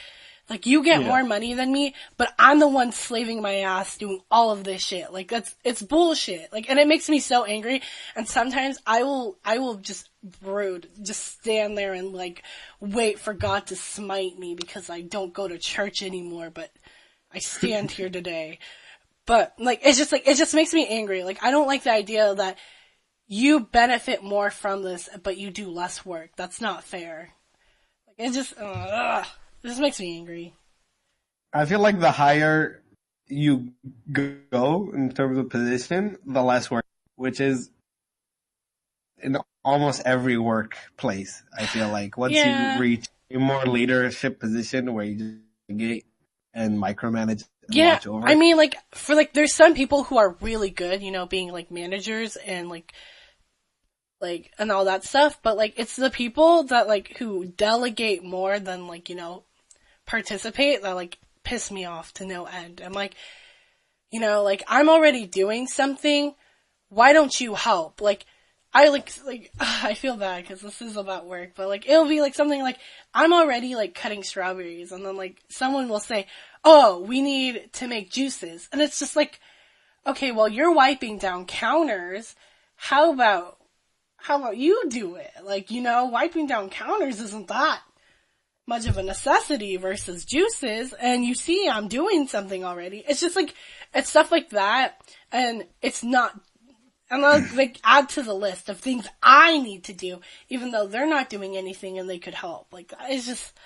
Like, you get more money than me, but I'm the one slaving my ass doing all of this shit. Like, it's bullshit. Like, and it makes me so angry. And sometimes I will just brood, just stand there and like, wait for God to smite me because I don't go to church anymore, but I stand here today. But, like, it just makes me angry. Like, I don't like the idea that you benefit more from this, but you do less work. That's not fair. Like, it just makes me angry. I feel like the higher you go in terms of position, the less work, which is in almost every workplace. I feel like once you reach a more leadership position where you just get and micromanage and watch over. I mean, like, there's some people who are really good, being like managers and like, and all that stuff, but, like, it's the people that, like, who delegate more than, like, participate that, like, piss me off to no end. I'm like, like, I'm already doing something, why don't you help? Like, I feel bad because this is about work, but, like, it'll be, like, something like, I'm already, like, cutting strawberries, and then, like, someone will say, oh, we need to make juices, and it's just like, okay, well, you're wiping down counters, how about you do it? Like, wiping down counters isn't that much of a necessity versus juices, and you see I'm doing something already. It's just like, it's stuff like that, and it's not, and I'll, like, add to the list of things I need to do, even though they're not doing anything and they could help. Like, it's just,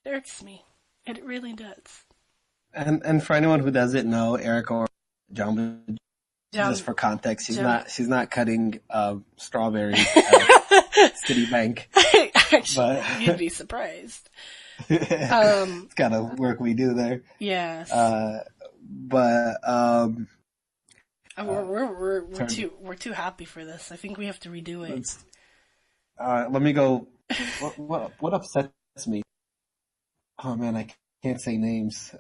it irks me. It really does. And for anyone who doesn't know, Erica or John, just for context, she's not cutting strawberries at Citibank. Actually, you'd be surprised. It's kind of work we do there. Yes. We're too happy for this. I think we have to redo it. Let me go. What upsets me? Oh man, I can't say names.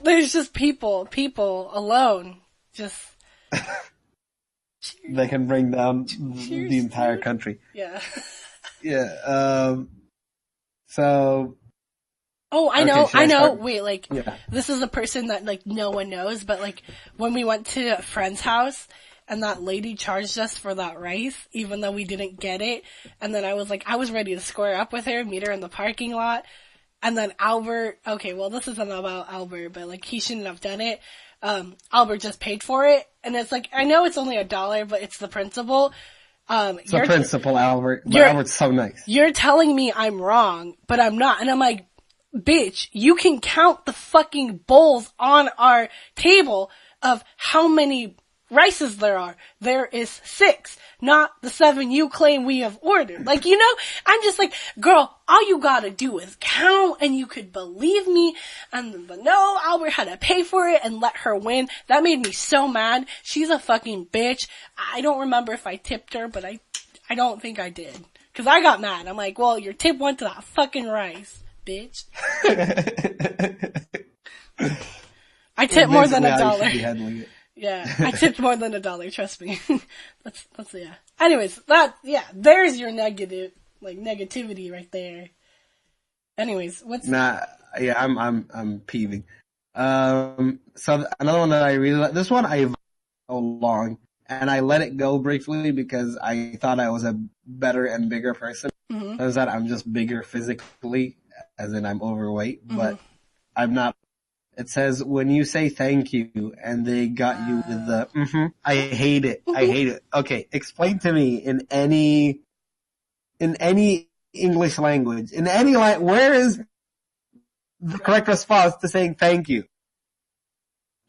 There's just people alone. Just they can bring down the entire country. Yeah. Yeah. So. Oh, I know. I know. Wait, this is a person that like no one knows, but like when we went to a friend's house and that lady charged us for that rice, even though we didn't get it, and then I was ready to square up with her, meet her in the parking lot, and then Albert. Okay, well this isn't about Albert, but like he shouldn't have done it. Albert just paid for it, and it's like, I know it's only $1, but it's the principle. It's the principle, Albert. But Albert's so nice. You're telling me I'm wrong, but I'm not. And I'm like, bitch, you can count the fucking bowls on our table of how many rices there are. There is 6, not the 7 you claim we have ordered. Like, you know, I'm just like, girl, all you gotta do is count and you could believe me. But no, Albert had to pay for it and let her win. That made me so mad. She's a fucking bitch. I don't remember if I tipped her, but I don't think I did. Cause I got mad. I'm like, well, your tip went to that fucking rice, bitch. I tipped more than $1. Yeah, I tipped more than $1, trust me. that's yeah. Anyways, there's your negativity right there. Anyways, I'm peeving. So another one that I really like, this one I along, and I let it go briefly because I thought I was a better and bigger person. Mm-hmm. Turns out I'm just bigger physically, as in I'm overweight, but I'm not. It says, when you say thank you and they got you with the, I hate it. I hate it. Okay, explain to me in any English language, where is the correct response to saying thank you?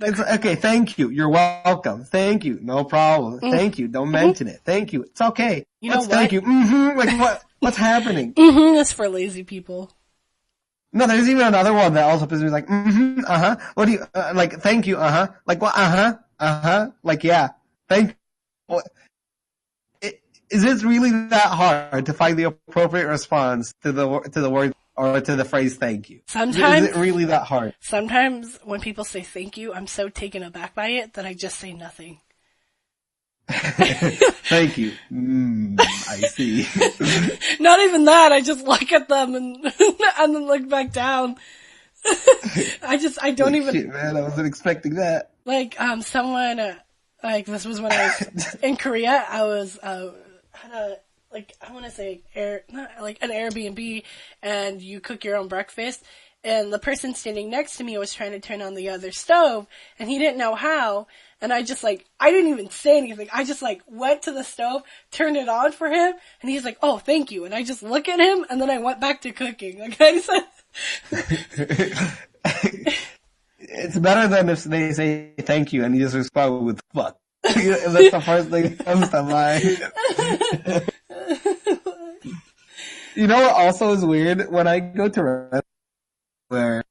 It's okay, thank you. You're welcome. Thank you. No problem. Thank you. Don't mention it. Thank you. It's okay. You know what? Thank you. Like what's happening? That's for lazy people. No, there's even another one that also pisses me like, what do you, like, thank you, like, what, like, yeah, thank you. Is it really that hard to find the appropriate response to the word or to the phrase thank you? Sometimes. Is it really that hard? Sometimes when people say thank you, I'm so taken aback by it that I just say nothing. Thank you. I see. Not even that. I just look at them and then look back down. I don't even. Shit, man, I wasn't expecting that. Like, someone, this was when I was in Korea. I was, had a, I want to say an Airbnb, and you cook your own breakfast. And the person standing next to me was trying to turn on the other stove, and he didn't know how. And I just I didn't even say anything. I just went to the stove, turned it on for him, and he's like, oh, thank you. And I just look at him, and then I went back to cooking. Like, I just It's better than if they say thank you and you just respond with fuck. That's the first thing that comes to mind. You know what also is weird? When I go to restaurants where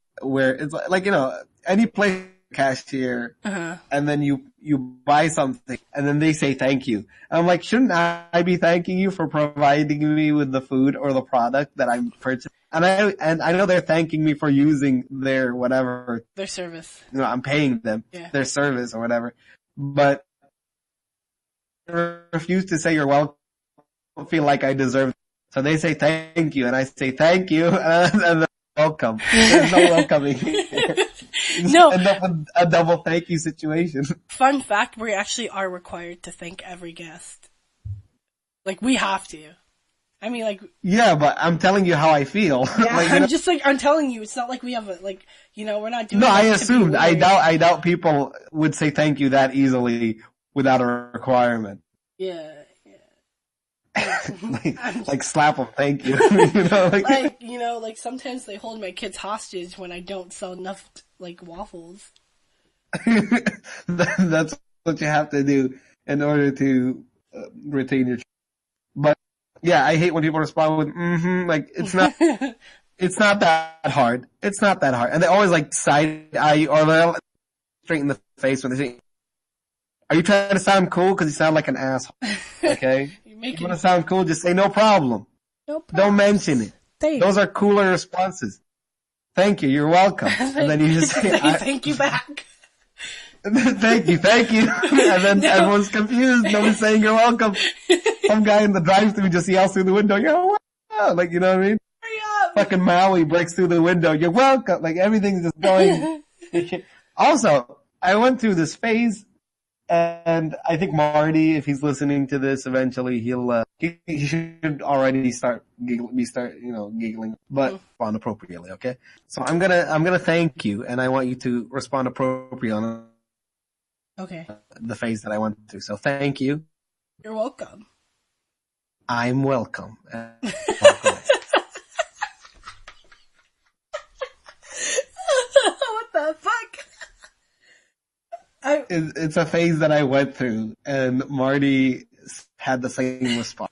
it's like, you know, any place cashier, and then you buy something, and then they say thank you. I'm like, shouldn't I be thanking you for providing me with the food or the product that I'm purchasing? And I know they're thanking me for using their whatever. Their service. You know, I'm paying them, their service or whatever. But I refuse to say you're welcome. I don't feel like I deserve it. So they say thank you, and I say thank you, and then welcome. There's no welcoming here. No. End up with a double thank you situation. Fun fact, we actually are required to thank every guest. We have to. I mean, yeah, but I'm telling you how I feel. Yeah, I'm telling you, it's not like we have we're not doing. No, I assumed. I doubt people would say thank you that easily without a requirement. Yeah. Slap them, thank you. Sometimes they hold my kids hostage when I don't sell enough waffles. That's what you have to do in order to retain your. But yeah, I hate when people respond with it's not. It's not that hard. It's not that hard, and they always side eye you or they'll straight in the face when they say, "Are you trying to sound cool? Because you sound like an asshole." Okay. You want to sound cool? Just say no problem. No problem. Don't mention it. Thanks. Those are cooler responses. Thank you. You're welcome. And then you just say, thank you back. Thank you. And then everyone's confused. Nobody's saying you're welcome. Some guy in the drive-thru just yells through the window, "You're welcome." You know what I mean? Hurry up. Fucking Maui breaks through the window. "You're welcome." Everything's just going. Also, I went through this phase. And I think Marty, if he's listening to this eventually, he should already start giggling, but respond appropriately, okay? So I'm gonna thank you, and I want you to respond appropriately on the phase that I went through. So thank you. You're welcome. I'm welcome. it's a phase that I went through, and Marty had the same response.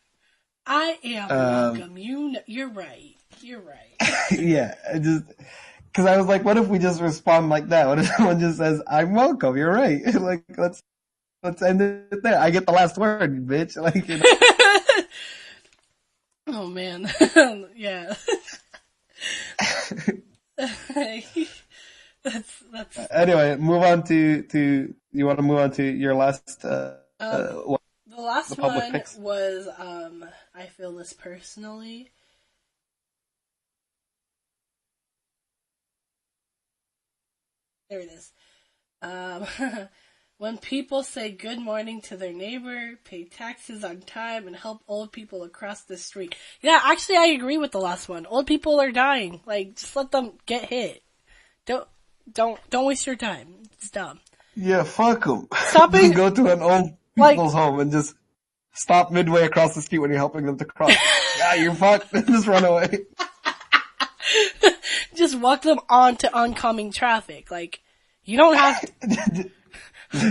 I am welcome. You're right. You're right. Yeah, because I was like, what if we just respond like that? What if someone just says, "I'm welcome"? You're right. Like, let's end it there. I get the last word, bitch. Like, you know. Oh man, yeah. that's. Anyway, move on to. You want to move on to your last? The last one picks? was I feel this personally. There it is. When people say good morning to their neighbor, pay taxes on time, and help old people across the street. Yeah, actually, I agree with the last one. Old people are dying. Like, just let them get hit. Don't waste your time. It's dumb. Yeah, fuck them. Stop being, go to an old people's home and just stop midway across the street when you're helping them to cross. Yeah, you're fucked. Just run away. Just walk them onto oncoming traffic. Like, you don't have to.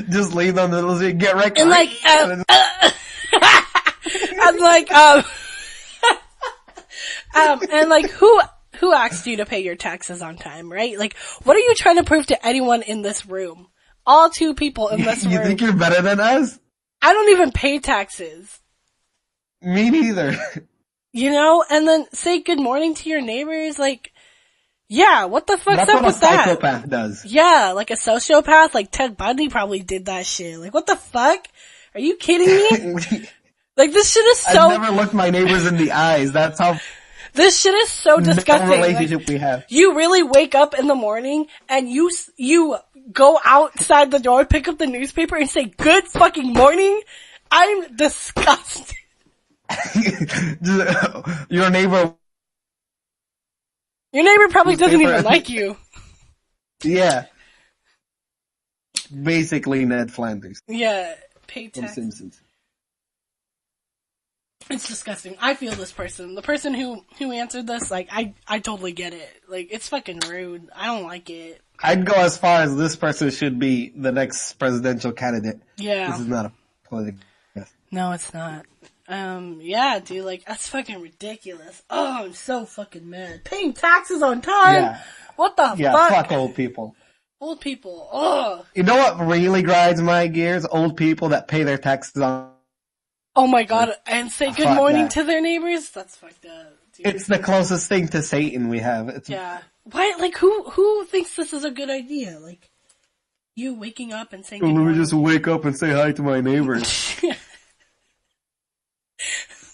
Just leave them in the middle of the street, get right. And like, and like, who asked you to pay your taxes on time, right? Like, what are you trying to prove to anyone in this room? All two people in this room. You think you're better than us? I don't even pay taxes. Me neither. You know, and then say good morning to your neighbors, like, yeah, what the fuck's That's up with that? That's what a psychopath does. Yeah, like a sociopath, like Ted Bundy probably did that shit. Like, what the fuck? Are you kidding me? Like, this shit is so... I've never looked my neighbors in the eyes. That's how... This shit is so disgusting. No relationship we have. You really wake up in the morning and you go outside the door, pick up the newspaper and say, good fucking morning? I'm disgusted. Your neighbor probably doesn't even like you. Yeah. Basically Ned Flanders. Yeah. Pay from tax. Simpsons. It's disgusting. I feel this person. The person who answered this, like, I totally get it. Like, it's fucking rude. I don't like it. I'd go as far as this person should be the next presidential candidate. Yeah. This is not a political. No, it's not. Yeah, dude, like, that's fucking ridiculous. Oh, I'm so fucking mad. Paying taxes on time? Yeah. What the fuck? Yeah, fuck old people. Old people. Ugh. You know what really grinds my gears? Old people that pay their taxes on. Oh my god, and say good morning to their neighbors? That's fucked up, dude. It's the closest thing to Satan we have. Yeah. Why, like, who thinks this is a good idea? Like, you waking up and saying good morning. Let me just wake up and say hi to my neighbors.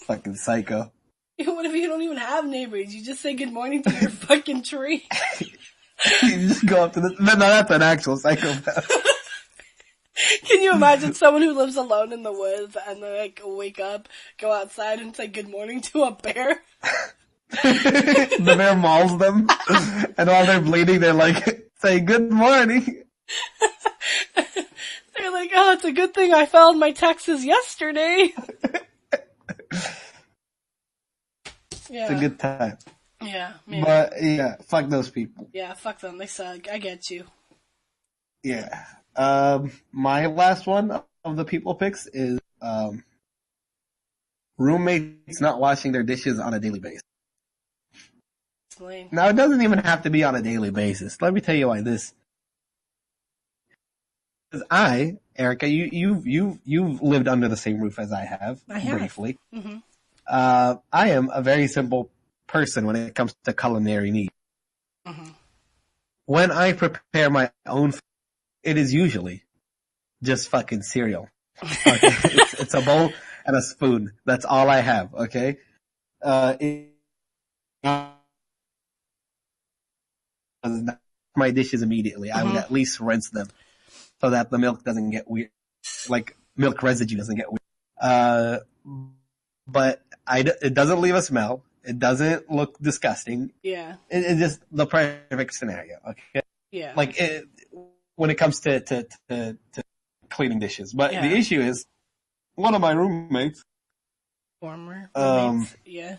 Fucking psycho. What if you don't even have neighbors? You just say good morning to your fucking tree. You just go up to this. No, that's an actual psychopath. Can you imagine someone who lives alone in the woods and they like wake up, go outside and say good morning to a bear? The bear mauls them, and while they're bleeding, they're like, say good morning. They're like, oh, it's a good thing I filed my taxes yesterday. Yeah. It's a good time. Yeah, maybe. But, yeah, fuck those people. Yeah, fuck them. They suck. I get you. Yeah. My last one of the people picks is, roommates not washing their dishes on a daily basis. Explain. Now, it doesn't even have to be on a daily basis. Let me tell you why this. Because Erica, you've lived under the same roof as I have. Briefly. Mm-hmm. I am a very simple person when it comes to culinary needs. Mm-hmm. When I prepare my own food, it is usually just fucking cereal. Okay? it's a bowl and a spoon. That's all I have, okay? My dishes immediately. Mm-hmm. I would at least rinse them so that the milk doesn't get weird. Like, milk residue doesn't get weird. But it doesn't leave a smell. It doesn't look disgusting. Yeah. It's just the perfect scenario, okay? Yeah. Like, when it comes to cleaning dishes. But the issue is, one of my roommates. Former roommates, yeah.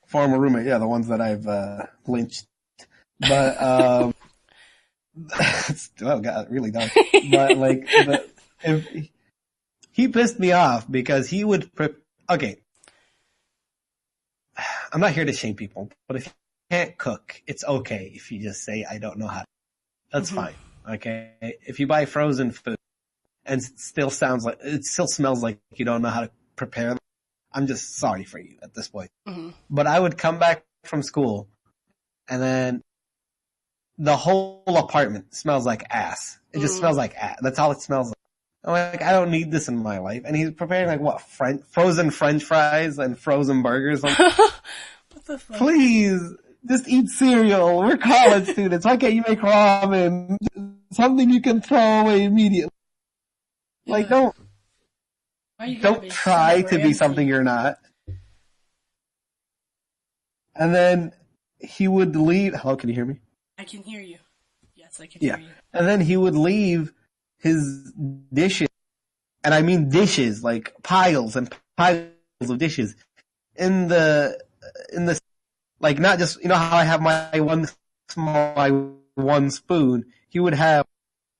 Former roommate, yeah, the ones that I've, lynched. But, oh god, really dark. But like, if he pissed me off because he would, okay, I'm not here to shame people, but if you can't cook, it's okay if you just say, I don't know how to. That's fine. Okay. If you buy frozen food and it still smells like you don't know how to prepare them, I'm just sorry for you at this point. But I would come back from school and then the whole apartment smells like ass. It just smells like ass. That's all it smells like. I'm like, I don't need this in my life. And he's preparing like what, frozen French fries and frozen burgers. What the fuck? Please, just eat cereal. We're college students. Why can't you make ramen? Something you can throw away immediately. Yeah. Like, don't try to be something you're not. And then he would leave. Hello, can you hear me? I can hear you. Yes, I can hear you. And then he would leave his dishes, and I mean dishes, like piles and piles of dishes, in the, like not just, you know how I have my one spoon, he would have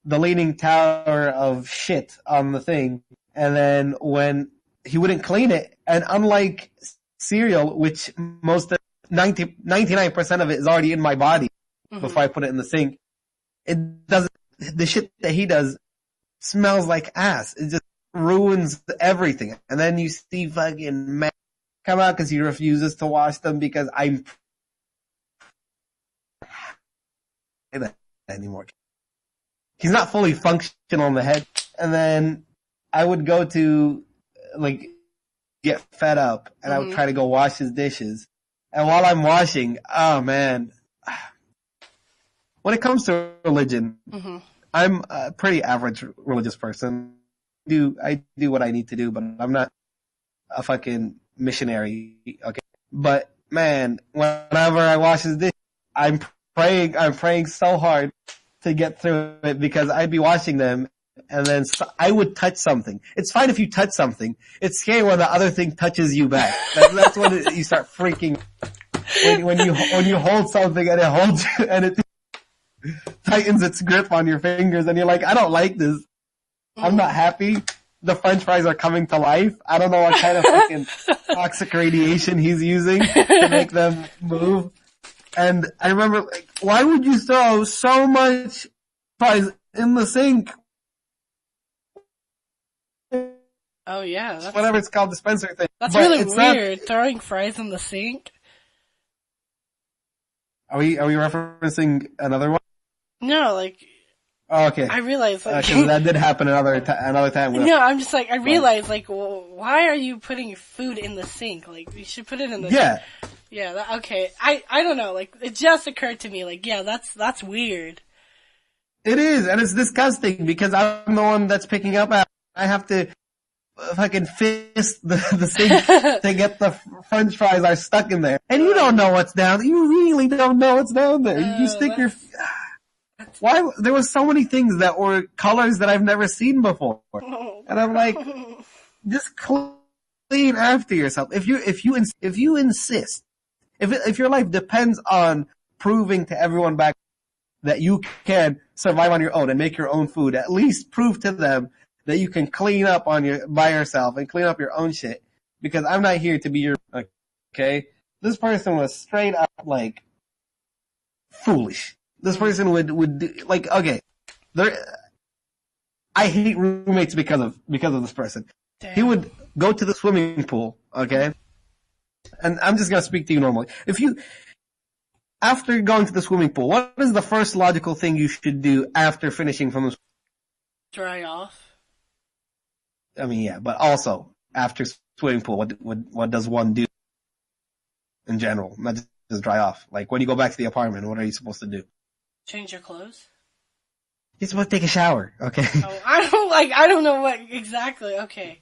the Leaning Tower of shit on the thing, and then when he wouldn't clean it, and unlike cereal, which 99% of it is already in my body before I put it in the sink, it doesn't, the shit that he does smells like ass. It just ruins everything. And then you see fucking man come out because he refuses to wash them because I'm anymore. He's not fully functional in the head. And then I would go to like get fed up and I would try to go wash his dishes. And while I'm washing, oh man, when it comes to religion, I'm a pretty average religious person. I do what I need to do, but I'm not a fucking missionary. Okay. But man, whenever I wash his dishes, I'm praying so hard to get through it because I'd be washing them and then I would touch something. It's fine if you touch something. It's scary when the other thing touches you back. That's when you start freaking. When you hold something and it holds you and it tightens its grip on your fingers and you're like, I don't like this. I'm not happy. The French fries are coming to life. I don't know what kind of fucking toxic radiation he's using to make them move. And I remember, like, why would you throw so much fries in the sink? Oh yeah. Whatever it's called, dispenser thing. That's really weird, throwing fries in the sink. Are we referencing another one? No, like. Oh, okay. I realized, like. Cause that did happen another time. No, I'm just like, I realized, like, well, why are you putting food in the sink? Like, you should put it in the. Yeah. Yeah, okay. I don't know, like, it just occurred to me, like, yeah, that's weird. It is, and it's disgusting because I'm the one that's picking up after. I have to fucking fist the sink to get the French fries are stuck in there. And you don't know what's down there. You really don't know what's down there. You stick your... Why? There were so many things that were colors that I've never seen before. And I'm like, just clean after yourself. If you insist, if your life depends on proving to everyone back that you can survive on your own and make your own food, at least prove to them that you can clean up by yourself and clean up your own shit. Because I'm not here to be your, okay? This person was straight up, like, foolish. This person would do, like, okay, I hate roommates because of this person. Damn. He would go to the swimming pool, okay? And I'm just gonna speak to you normally. After going to the swimming pool, what is the first logical thing you should do after finishing from the dry off? I mean, yeah, but also, after swimming pool, what does one do in general? Not just dry off. Like, when you go back to the apartment, what are you supposed to do? Change your clothes? You're supposed to take a shower, okay? Oh, I don't know what exactly, okay.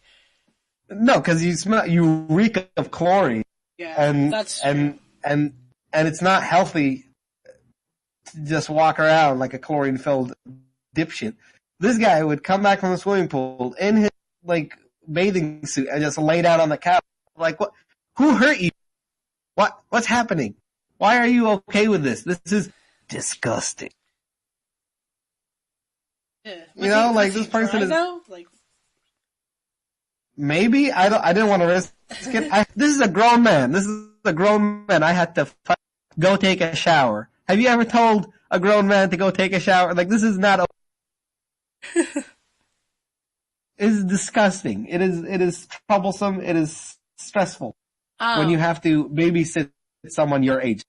No, cause you reek of chlorine. Yeah, that's true. And it's not healthy to just walk around like a chlorine-filled dipshit. This guy would come back from the swimming pool in his, like, bathing suit and just lay down on the couch. Like, what? Who hurt you? What's happening? Why are you okay with this? This is disgusting. Yeah. Like Was he this person dry is though? Like, maybe I didn't want to risk it. This is a grown man. This is a grown man. I had to go take a shower. Have you ever told a grown man to go take a shower? Like this is not. It is disgusting. It is troublesome. It is stressful when you have to babysit someone your age.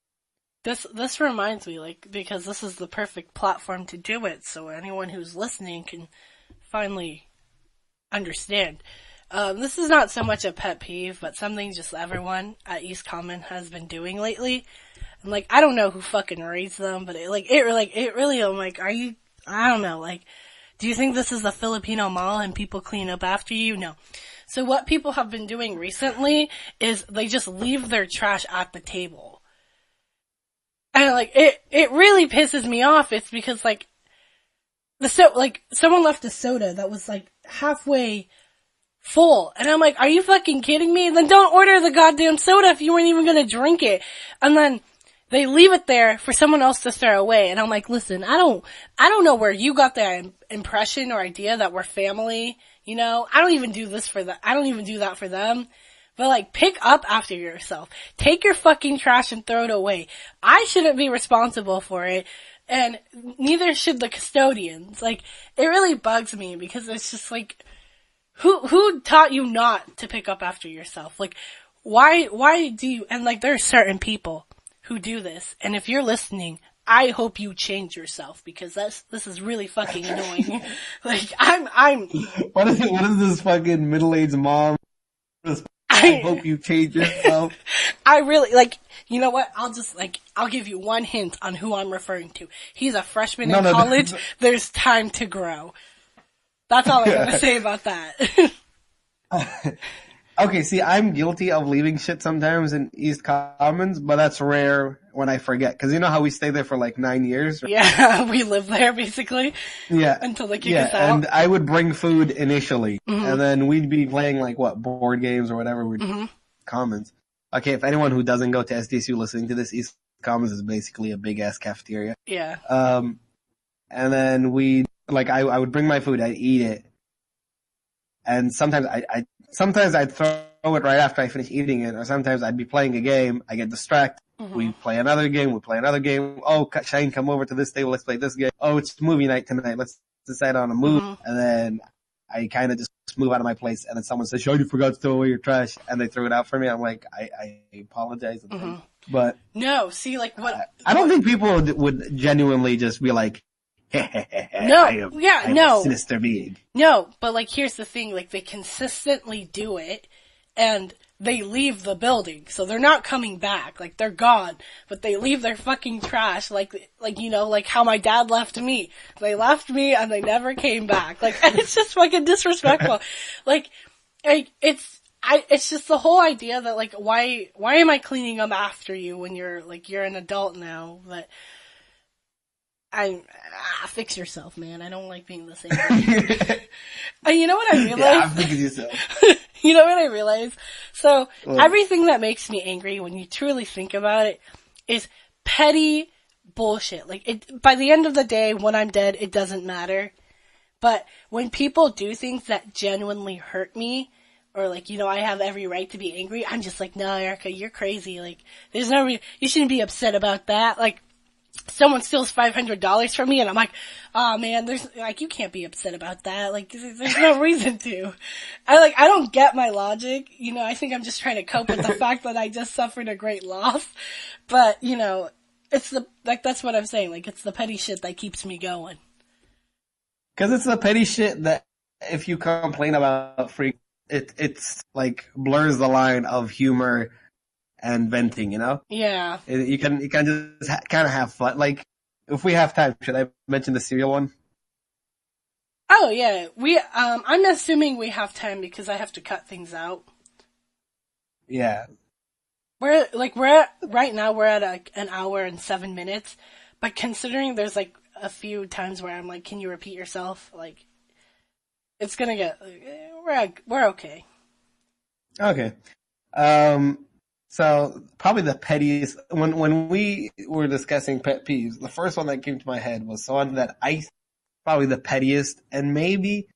this reminds me, like, because this is the perfect platform to do it, so anyone who's listening can finally understand. This is not so much a pet peeve, but something just everyone at East Common has been doing lately. And like, I don't know who fucking raised them, but it really, I'm like, I don't know, like, do you think this is the Filipino mall and people clean up after you? No. So what people have been doing recently is they just leave their trash at the table. And like, it really pisses me off. It's because like, someone left a soda that was like halfway full. And I'm like, are you fucking kidding me? Then don't order the goddamn soda if you weren't even gonna drink it. And then they leave it there for someone else to throw away. And I'm like, listen, I don't know where you got that impression or idea that we're family. I don't even do this for that. I don't even do that for them. But like, pick up after yourself. Take your fucking trash and throw it away. I shouldn't be responsible for it. And neither should the custodians. Like, it really bugs me because it's just like, who taught you not to pick up after yourself? Like, why do you, and like, there are certain people who do this. And if you're listening, I hope you change yourself because this is really fucking annoying. Like, I'm. What is this fucking middle-aged mom? I hope you change yourself. I really, like, you know what? I'll give you one hint on who I'm referring to. He's a freshman in college. There's time to grow. That's all I'm gonna say about that. Okay, see, I'm guilty of leaving shit sometimes in East Commons, but that's rare when I forget. Cause you know how we stay there for like 9 years? Right? Yeah, we live there basically. Yeah. Until they kick us out. And I would bring food initially. Mm-hmm. And then we'd be playing like board games or whatever we'd Commons. Okay, if anyone who doesn't go to SDSU listening to this, East Commons is basically a big ass cafeteria. Yeah. And then I would bring my food, I'd eat it. And sometimes I'd throw it right after I finish eating it, or sometimes I'd be playing a game, I get distracted, we play another game, oh, Shane, come over to this table, let's play this game, oh, it's movie night tonight, let's decide on a movie, and then I kind of just move out of my place, and then someone says, Shane, you forgot to throw away your trash, and they throw it out for me, I'm like, I apologize, but... No, see, like, what... I don't think people would genuinely just be like, no, I am a sinister being. No, but like, here's the thing, like, they consistently do it, and they leave the building, so they're not coming back, like, they're gone, but they leave their fucking trash, like, like how my dad left me. They left me, and they never came back, like, and it's just fucking disrespectful. It's just the whole idea that, like, why am I cleaning up after you when you're an adult now, but... fix yourself, man. I don't like being the same way. And you know what I realized? Yeah, fix yourself. You know what I realized? So, everything that makes me angry when you truly think about it is petty bullshit. Like, by the end of the day, when I'm dead, it doesn't matter. But when people do things that genuinely hurt me, or like, I have every right to be angry, I'm just like, no, Erica, you're crazy. Like, there's no you shouldn't be upset about that. Like, someone steals $500 from me and I'm like, oh man, you can't be upset about that. Like, there's no reason to. I don't get my logic. I think I'm just trying to cope with the fact that I just suffered a great loss. But, it's that's what I'm saying. Like, it's the petty shit that keeps me going. Cause it's the petty shit that if you complain about it's like blurs the line of humor and venting, Yeah. You can just kind of have fun. Like, if we have time, should I mention the cereal one? Oh yeah, I'm assuming we have time because I have to cut things out. Yeah. Right now we're at an hour and 7 minutes, but considering there's like a few times where I'm like, can you repeat yourself? Like, it's gonna get, we're okay. Okay. So probably the pettiest, when we were discussing pet peeves, the first one that came to my head was someone that probably the pettiest, and maybe,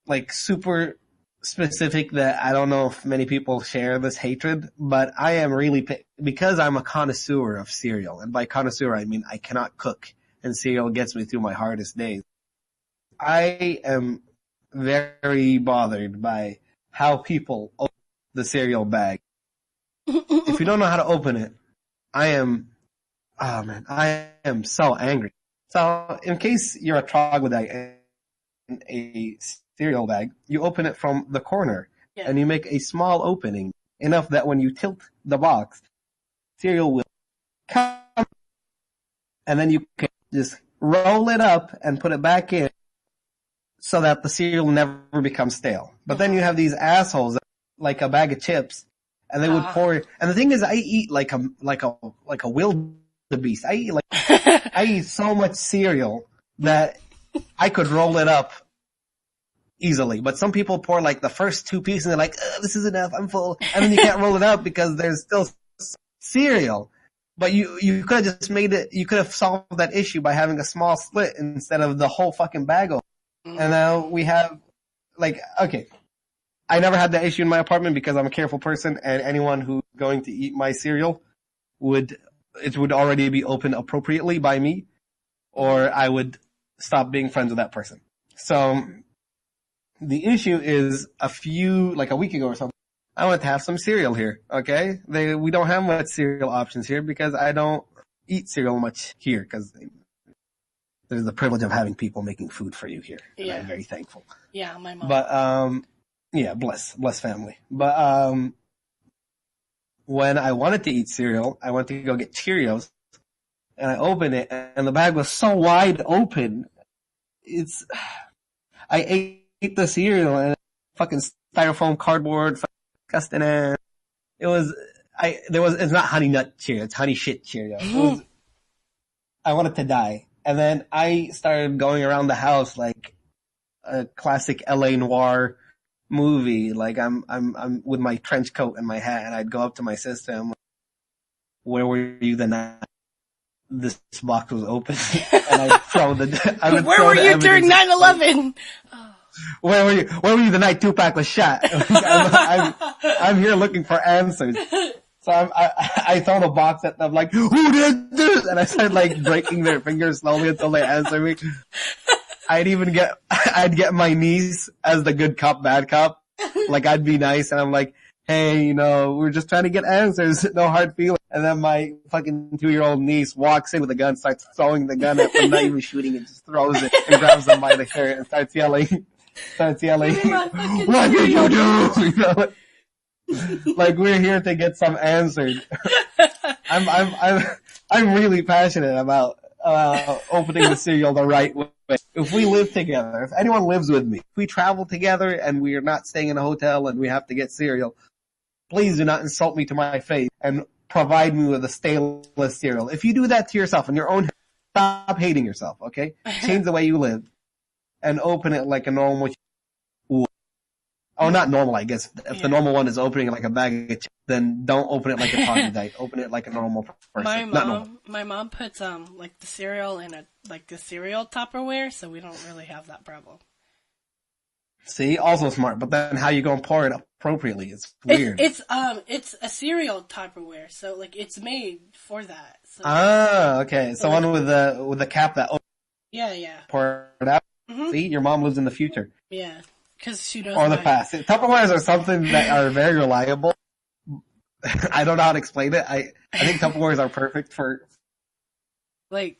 like super specific that I don't know if many people share this hatred, but I am really, because I'm a connoisseur of cereal, and by connoisseur I mean I cannot cook, and cereal gets me through my hardest days. I am very bothered by how people open the cereal bag. If you don't know how to open it, I am so angry. So, in case you're a troglodyte in a cereal bag, you open it from the corner, and you make a small opening, enough that when you tilt the box, cereal will come, and then you can just roll it up and put it back in, so that the cereal never becomes stale. But then you have these assholes, like a bag of chips, and they would pour it. And the thing is, I eat like a wildebeest. I eat so much cereal that I could roll it up easily. But some people pour like the first 2 pieces and they're like, this is enough, I'm full. And then you can't roll it up because there's still cereal. But you could have just made it, you could have solved that issue by having a small split instead of the whole fucking bag open. And now we have, okay, I never had that issue in my apartment because I'm a careful person, and anyone who's going to eat my cereal would already be opened appropriately by me, or I would stop being friends with that person. So, the issue is a week ago or something, I wanted to have some cereal here, okay? We don't have much cereal options here because I don't eat cereal much here, because there's the privilege of having people making food for you here. Yeah. And I'm very thankful. Yeah, my mom. But, yeah, bless family. But, when I wanted to eat cereal, I went to go get Cheerios, and I opened it, and the bag was so wide open. I ate the cereal, and fucking styrofoam cardboard, disgusting ass. It's not honey nut Cheerios, it's honey shit Cheerios. I wanted to die. And then I started going around the house like a classic LA noir movie. Like I'm with my trench coat and my hat, and I'd go up to my sister and I'm like, where were you the night this box was open? And I'd throw where were you during 9/11? Where were you the night Tupac was shot? I'm here looking for answers. So I throw the box at them like, who did this? And I started like breaking their fingers slowly until they answer me. I'd get my niece as the good cop, bad cop. Like I'd be nice and I'm like, hey, we're just trying to get answers. No hard feelings. And then my fucking 2-year-old niece walks in with a gun, starts throwing the gun at them, not even shooting it, just throws it and grabs them by the shirt and starts yelling, what did you do? Like we're here to get some answers. I'm really passionate about opening the cereal the right way. If we live together, if anyone lives with me, if we travel together and we are not staying in a hotel and we have to get cereal, please do not insult me to my face and provide me with a stainless cereal. If you do that to yourself in your own head, stop hating yourself, okay? Change the way you live and open it like a normal. Oh, not normal, I guess. If the normal one is opening like a bag of chips, then don't open it like a troglodyte. Open it like a normal person. My mom puts like the cereal in the cereal Tupperware, so we don't really have that problem. See, also smart. But then how you gonna pour it appropriately? It's weird. It's a cereal Tupperware, so like it's made for that. So, okay. So one with the cap that opens. Yeah. Pour it out. Mm-hmm. See, your mom lives in the future. Yeah. Because she knows. Or the past. Tupperwares are something that are very reliable. I don't know how to explain it. I think Tupperwares are perfect for. Like,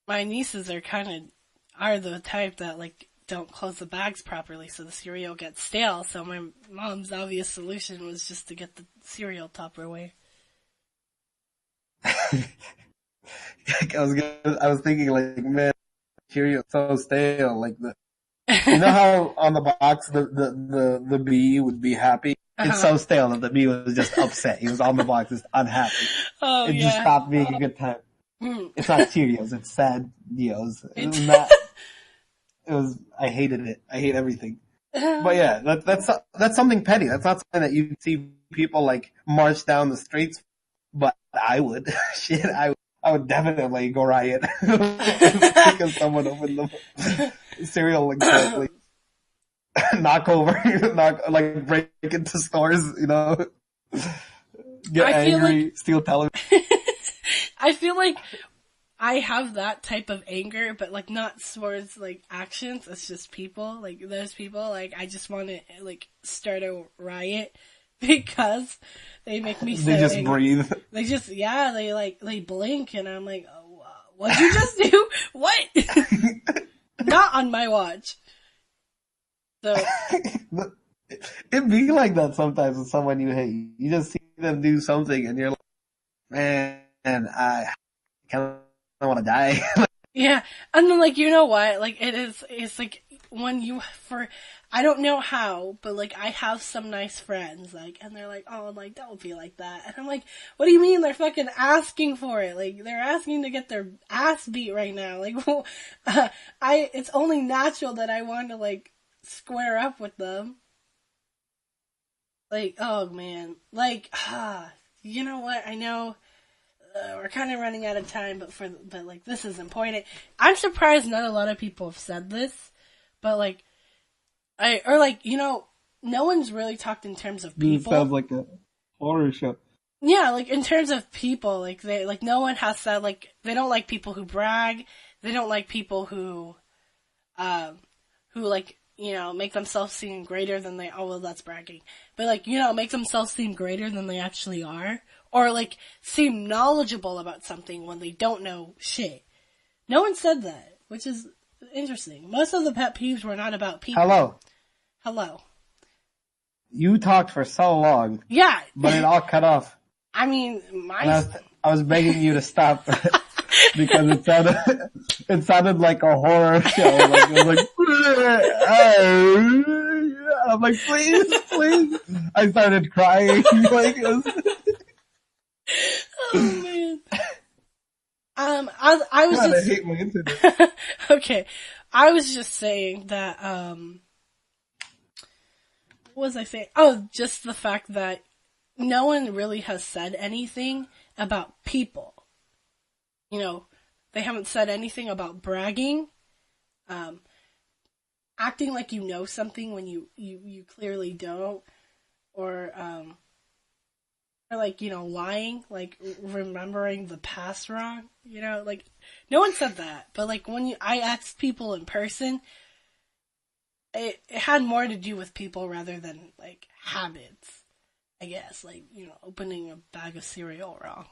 my nieces are the type that like don't close the bags properly, so the cereal gets stale. So my mom's obvious solution was just to get the cereal Tupperware. I was thinking like, man, cereal so stale. Like you know how on the box the bee would be happy? It's so stale that the bee was just upset. He was on the box just unhappy. Oh, it just stopped being a good time. It's not Cheerios, it's sad Dios. I hated it. I hate everything. But yeah, that's something petty. That's not something that you see people like march down the streets, but I would. Shit, I I would definitely go riot because someone opened the cereal incorrectly. Break into stores, get angry, steal television. I feel like I have that type of anger, but like not towards like actions. It's just people, like those people. Like I just want to like start a riot because they make me so They just angry. breathe. They just they blink, and I'm like, oh, what'd you just do? What? Not on my watch. So it'd be like that sometimes with someone you hate. You just see them do something, and you're like, man, I kind of want to die. yeah, and then like you know what? Like it's like when I don't know how, but like I have some nice friends, like, and they're like, oh, like don't be like that, and I'm like, what do you mean? They're fucking asking for it, like they're asking to get their ass beat right now, like, it's only natural that I want to like square up with them, like, oh man, like, you know what? I know. We're kind of running out of time, but like this is important. I'm surprised not a lot of people have said this, but like, no one's really talked in terms of people. It sounds like a horror show. Yeah, like in terms of people, like no one has said like they don't like people who brag. They don't like people who like make themselves seem greater than they. Oh well, that's bragging, but like make themselves seem greater than they actually are. Or, like, seem knowledgeable about something when they don't know shit. No one said that, which is interesting. Most of the pet peeves were not about people. Hello. You talked for so long. Yeah. But it all cut off. I mean, I was begging you to stop because it sounded like a horror show. Like, it was like, I'm like, please. I started crying. Like, it was... Oh man. I was just. I hate my internet. Okay, I was just saying that. What was I saying? Oh, just the fact that no one really has said anything about people. They haven't said anything about bragging, acting like you know something when you clearly don't, or like, lying, like, remembering the past wrong, like, no one said that, but, like, when I asked people in person, it had more to do with people rather than, like, habits, I guess, like, opening a bag of cereal wrong.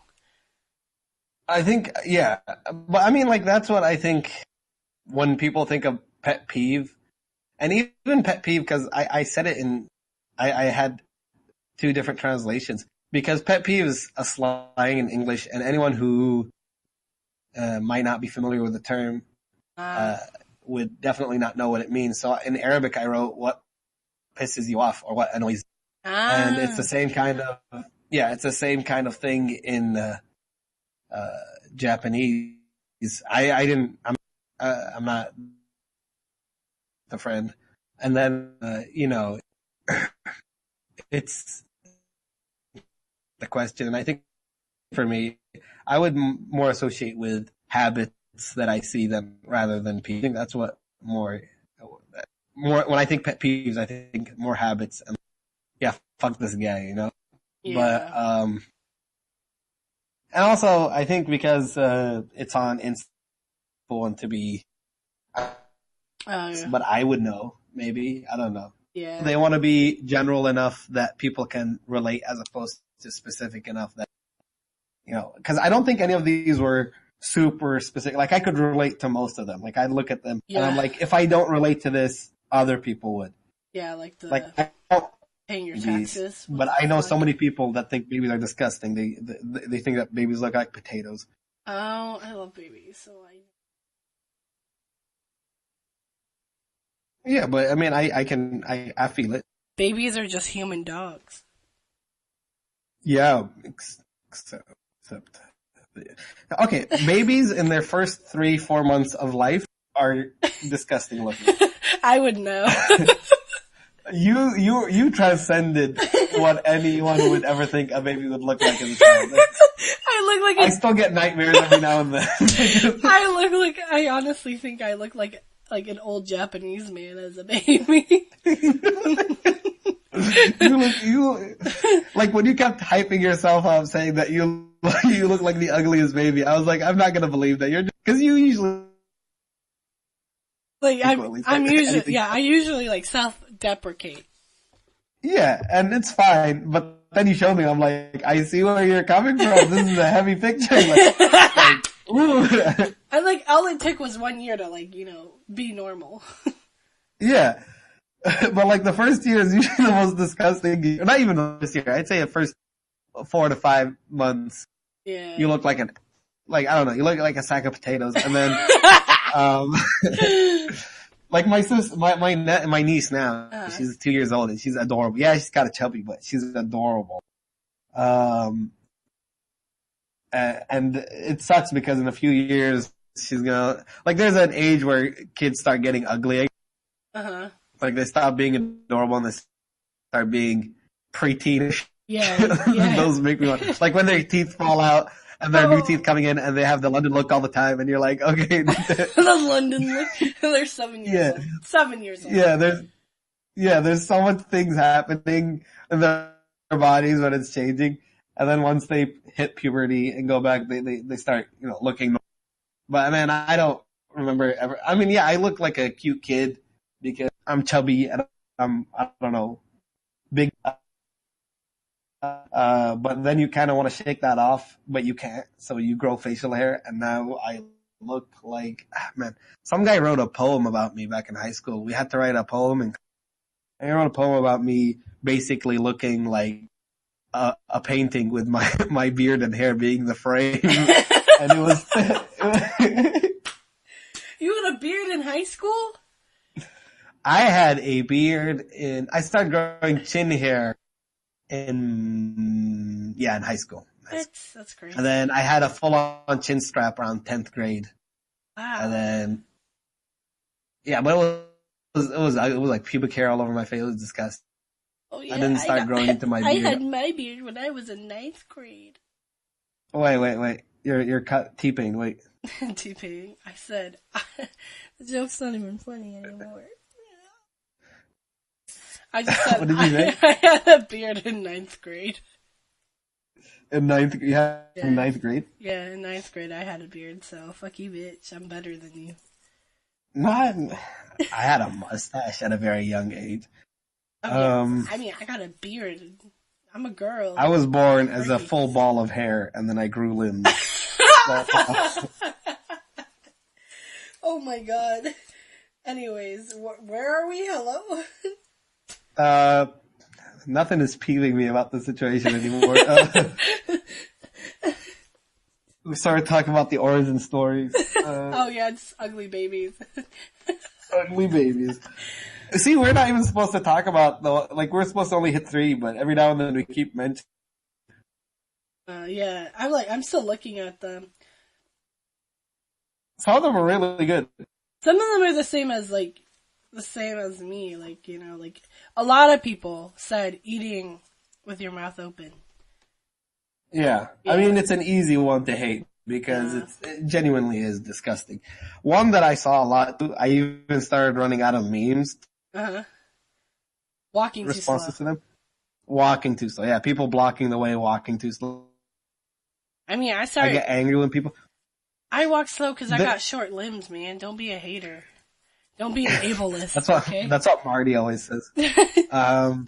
I think, yeah, but I mean, like, that's what I think when people think of pet peeve, and even pet peeve, because I said it I had two different translations. Because pet peeve is a slang in English, and anyone who might not be familiar with the term would definitely not know what it means. So in Arabic, I wrote what pisses you off or what annoys you. And it's the same kind of thing in Japanese. I'm not the friend. And then it's the question. And I think for me, I would more associate with habits that I see them rather than peeves. I think that's what more when I think pet peeves, I think more habits and fuck this guy, Yeah. But, and also I think because, it's on Instagram to be, but I would know, maybe, I don't know. Yeah. They want to be general enough that people can relate as opposed to specific enough that, cause I don't think any of these were super specific. Like I could relate to most of them. Like I look at them and I'm like, if I don't relate to this, other people would. Yeah, like I don't paying your taxes. But I know so many people that think babies are disgusting. They think that babies look like potatoes. Oh, I love babies, so Yeah, but I mean, I feel it. Babies are just human dogs. Yeah, except. Okay, babies in their first 3-4 months of life are disgusting looking. I would know. You transcended what anyone would ever think a baby would look like as a child. I still get nightmares every now and then. I honestly think I look like an old Japanese man as a baby. you like when you kept hyping yourself up saying that you look like the ugliest baby. I was like, I'm not gonna believe that because you usually I usually like self-deprecate. Yeah, and it's fine, but then you showed me, I'm like, I see where you're coming from. This is a heavy picture. Ooh. And all it took was 1 year to be normal. Yeah. But the first year is usually the most disgusting year. Not even the first year. I'd say the first 4 to 5 months. Yeah. You look like I don't know, you look like a sack of potatoes. And then, my niece now, she's 2 years old and she's adorable. Yeah, she's kind of chubby, but she's adorable. And it sucks because in a few years she's gonna, there's an age where kids start getting ugly. Uh-huh. They stop being adorable and they start being preteenish. Yeah. Those make me want, when their teeth fall out and their new teeth coming in and they have the London look all the time and you're like, okay. The London look. They're 7 years old. 7 years old. There's so much things happening in their bodies when it's changing. And then once they hit puberty and go back, they start, looking. But man, I don't remember ever. I mean, yeah, I look like a cute kid because I'm chubby and I don't know, big. But then you kind of want to shake that off, but you can't. So you grow facial hair, and now I look like, man, some guy wrote a poem about me back in high school. We had to write a poem, and he wrote a poem about me basically looking like a painting with my beard and hair being the frame. And it was You had a beard in high school? I had a beard I started growing chin hair in high school. That's crazy. And then I had a full-on chin strap around 10th grade. Wow. And then, but it was like pubic hair all over my face. It was disgusting. Oh yeah. I didn't start growing into my beard. I had my beard when I was in 9th grade. Wait. You're T-Pain, wait. T-Pain. I said, the joke's not even funny anymore. I just said, what did you say? I had a beard in 9th grade. In 9th grade? Yeah, in 9th grade I had a beard, so fuck you, bitch. I'm better than you. No, I had a mustache at a very young age. I got a beard. I'm a girl. I was born as a full ball of hair, and then I grew limbs. Oh my god. Anyways, where are we? Hello? Nothing is peeving me about the situation anymore. We started talking about the origin stories. It's ugly babies. Ugly babies. See, we're not even supposed to talk about we're supposed to only hit 3, but every now and then we keep mentioning. I'm still looking at them. Some of them are really good. Some of them are the same as me. A lot of people said eating with your mouth open. Yeah. I mean, it's an easy one to hate because it genuinely is disgusting. One that I saw a lot, I even started running out of memes. Walking responses too slow. to them. Walking too slow. Yeah, people blocking the way, walking too slow. I mean, I get angry when people. I walk slow because I got short limbs, man. Don't be a hater. Don't be an ableist. That's what Marty always says. And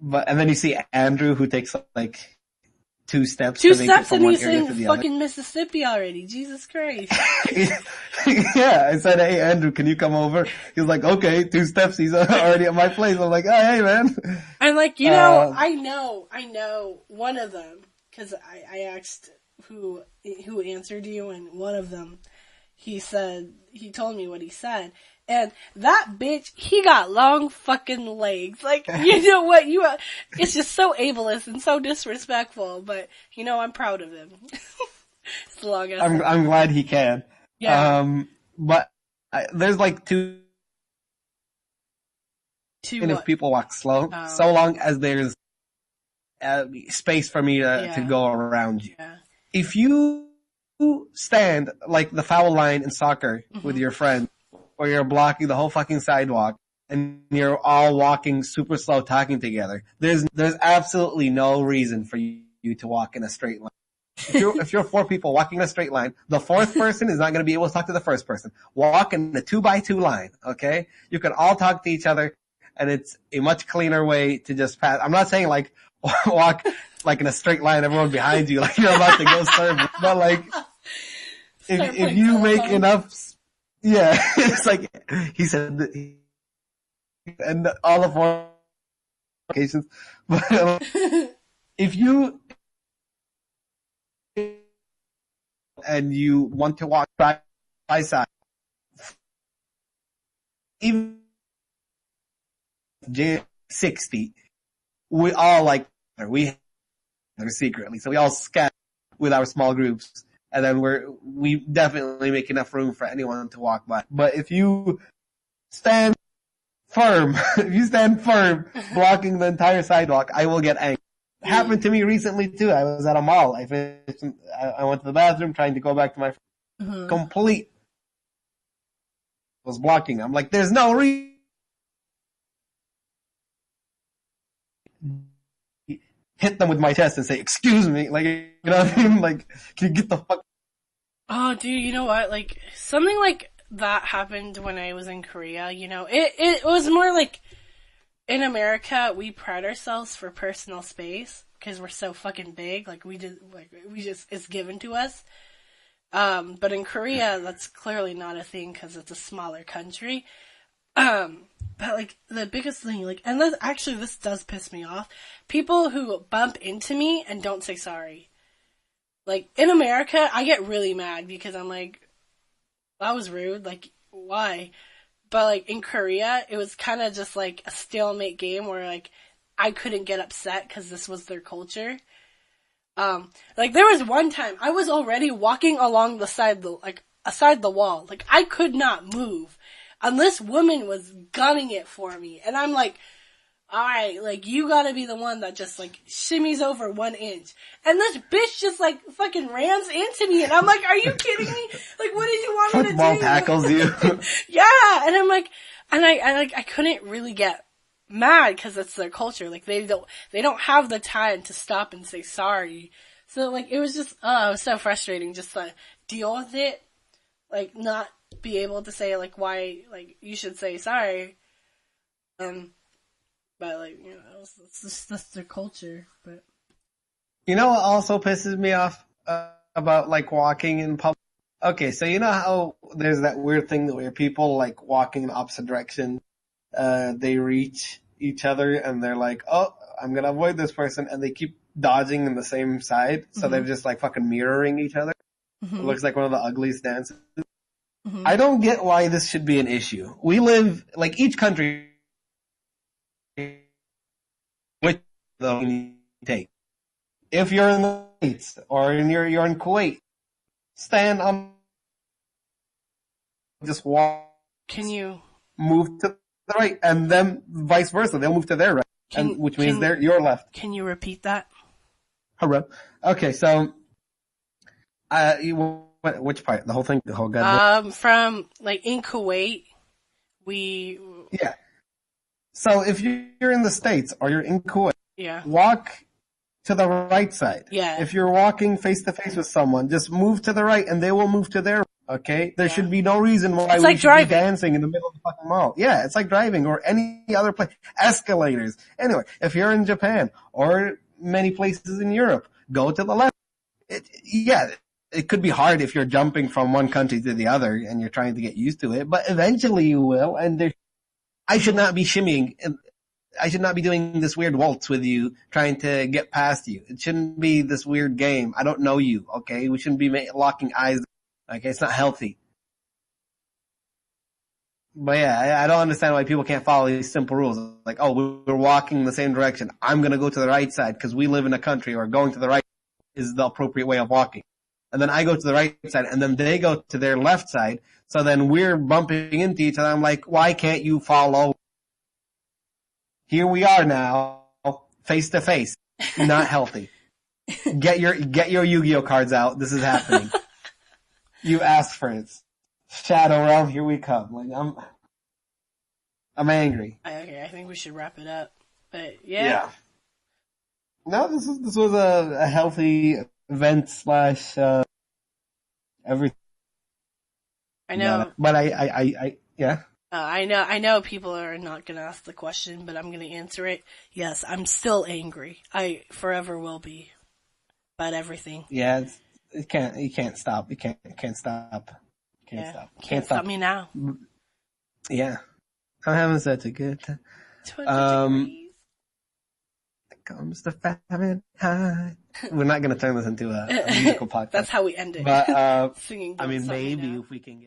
then you see Andrew who takes 2 steps. 2 steps and he's in fucking Mississippi already. Jesus Christ. Yeah, I said, hey Andrew, can you come over? He's like, okay, 2 steps. He's already at my place. I'm like, oh, hey man. I'm like, I know one of them because I asked who answered you, and one of them, he told me what he said. And that bitch, he got long fucking legs. You know what? It's just so ableist and so disrespectful, but, I'm proud of him. It's the longest. I'm glad he can. Yeah. But there's 2. Two and what? if people walk slow, so long as there's space for me to go around you. Yeah. If you stand like the foul line in soccer with your friend, or you're blocking the whole fucking sidewalk, and you're all walking super slow talking together, there's absolutely no reason for you to walk in a straight line. If you're 4 people walking in a straight line, the 4th person is not going to be able to talk to the first person. Walk in a 2x2 line, okay? You can all talk to each other, and it's a much cleaner way to just pass. I'm not saying like walk like in a straight line, everyone behind you, like you're about to go serve, but like if you make enough, yeah, it's like he said, and all of 4 occasions, but if you and you want to walk side by side, even J60, we all like, we secretly, so we all scatter with our small groups, and then we definitely make enough room for anyone to walk by. But if you stand firm, blocking the entire sidewalk, I will get angry. It happened to me recently too. I was at a mall. I went to the bathroom trying to go back to my complete was blocking. I'm like, there's no reason. Hit them with my chest and say, excuse me, like, you know what I mean? Like, can you get the fuck? Oh, dude, you know what? Like, something like that happened when I was in Korea, you know? It was more like, in America, we pride ourselves for personal space, because we're so fucking big, it's given to us. But in Korea, that's clearly not a thing, because it's a smaller country. But, like, the biggest thing, like, and this does piss me off. People who bump into me and don't say sorry. Like, in America, I get really mad because I'm like, that was rude. Like, why? But, like, in Korea, it was kind of just, like, a stalemate game where, like, I couldn't get upset because this was their culture. Like, there was one time, I was already walking along aside the wall. Like, I could not move. And this woman was gunning it for me. And I'm like, alright, like, you gotta be the one that just, like, shimmies over 1 inch. And this bitch just, like, fucking rams into me. And I'm like, are you kidding me? Like, what did you want me to do? Football tackles you. Yeah. And I'm like, I couldn't really get mad because it's their culture. Like, they don't have the time to stop and say sorry. So, like, it was just, it was so frustrating just to deal with it. Like, not be able to say, like, why, like, you should say sorry. But, like, you know, that's their culture. But you know what also pisses me off about, like, walking in public? Okay, so you know how there's that weird thing where people, like, walking in opposite direction, they reach each other and they're like, oh, I'm gonna avoid this person, and they keep dodging in the same side, so they're just, like, fucking mirroring each other. It looks like one of the ugliest dances. I don't get why this should be an issue. We live, like, each country, which you take. If you're in the States or you're in Kuwait, stand on, just walk. can you Move to the right, and then vice versa. They'll move to their right, which means they're your left. Can you repeat that? Hurrah. Okay, so, which part? The whole thing? The whole goddamn? From, like, in Kuwait, Yeah. So if you're in the States or you're in Kuwait, walk to the right side. Yeah. If you're walking face to face with someone, just move to the right and they will move to their right. Okay? There should be no reason why we should be dancing in the middle of the fucking mall. Yeah, it's like driving or any other place. Escalators. Anyway, if you're in Japan or many places in Europe, go to the left. It could be hard if you're jumping from one country to the other and you're trying to get used to it, but eventually you will, and I should not be shimmying. I should not be doing this weird waltz with you, trying to get past you. It shouldn't be this weird game. I don't know you, okay? We shouldn't be locking eyes. Okay, it's not healthy. But yeah, I don't understand why people can't follow these simple rules. Like, oh, we're walking the same direction. I'm gonna go to the right side because we live in a country where going to the right is the appropriate way of walking. And then I go to the right side, and then they go to their left side. So then we're bumping into each other. I'm like, why can't you follow? Here we are now, face to face. Not healthy. Get your Yu-Gi-Oh cards out. This is happening. You asked for it. Shadow Realm, here we come. Like I'm angry. Okay, I think we should wrap it up. But yeah. No, this was a healthy event slash everything. I know. But I yeah. I know people are not gonna ask the question, but I'm gonna answer it. Yes, I'm still angry. I forever will be. About everything. Yeah, you can't stop. You can't stop. Can't stop me now. Yeah. I'm having such a good time. 20 degrees. Comes the famine time. We're not going to turn this into a musical podcast. That's how we end it. But, Singing. I mean, maybe if we can get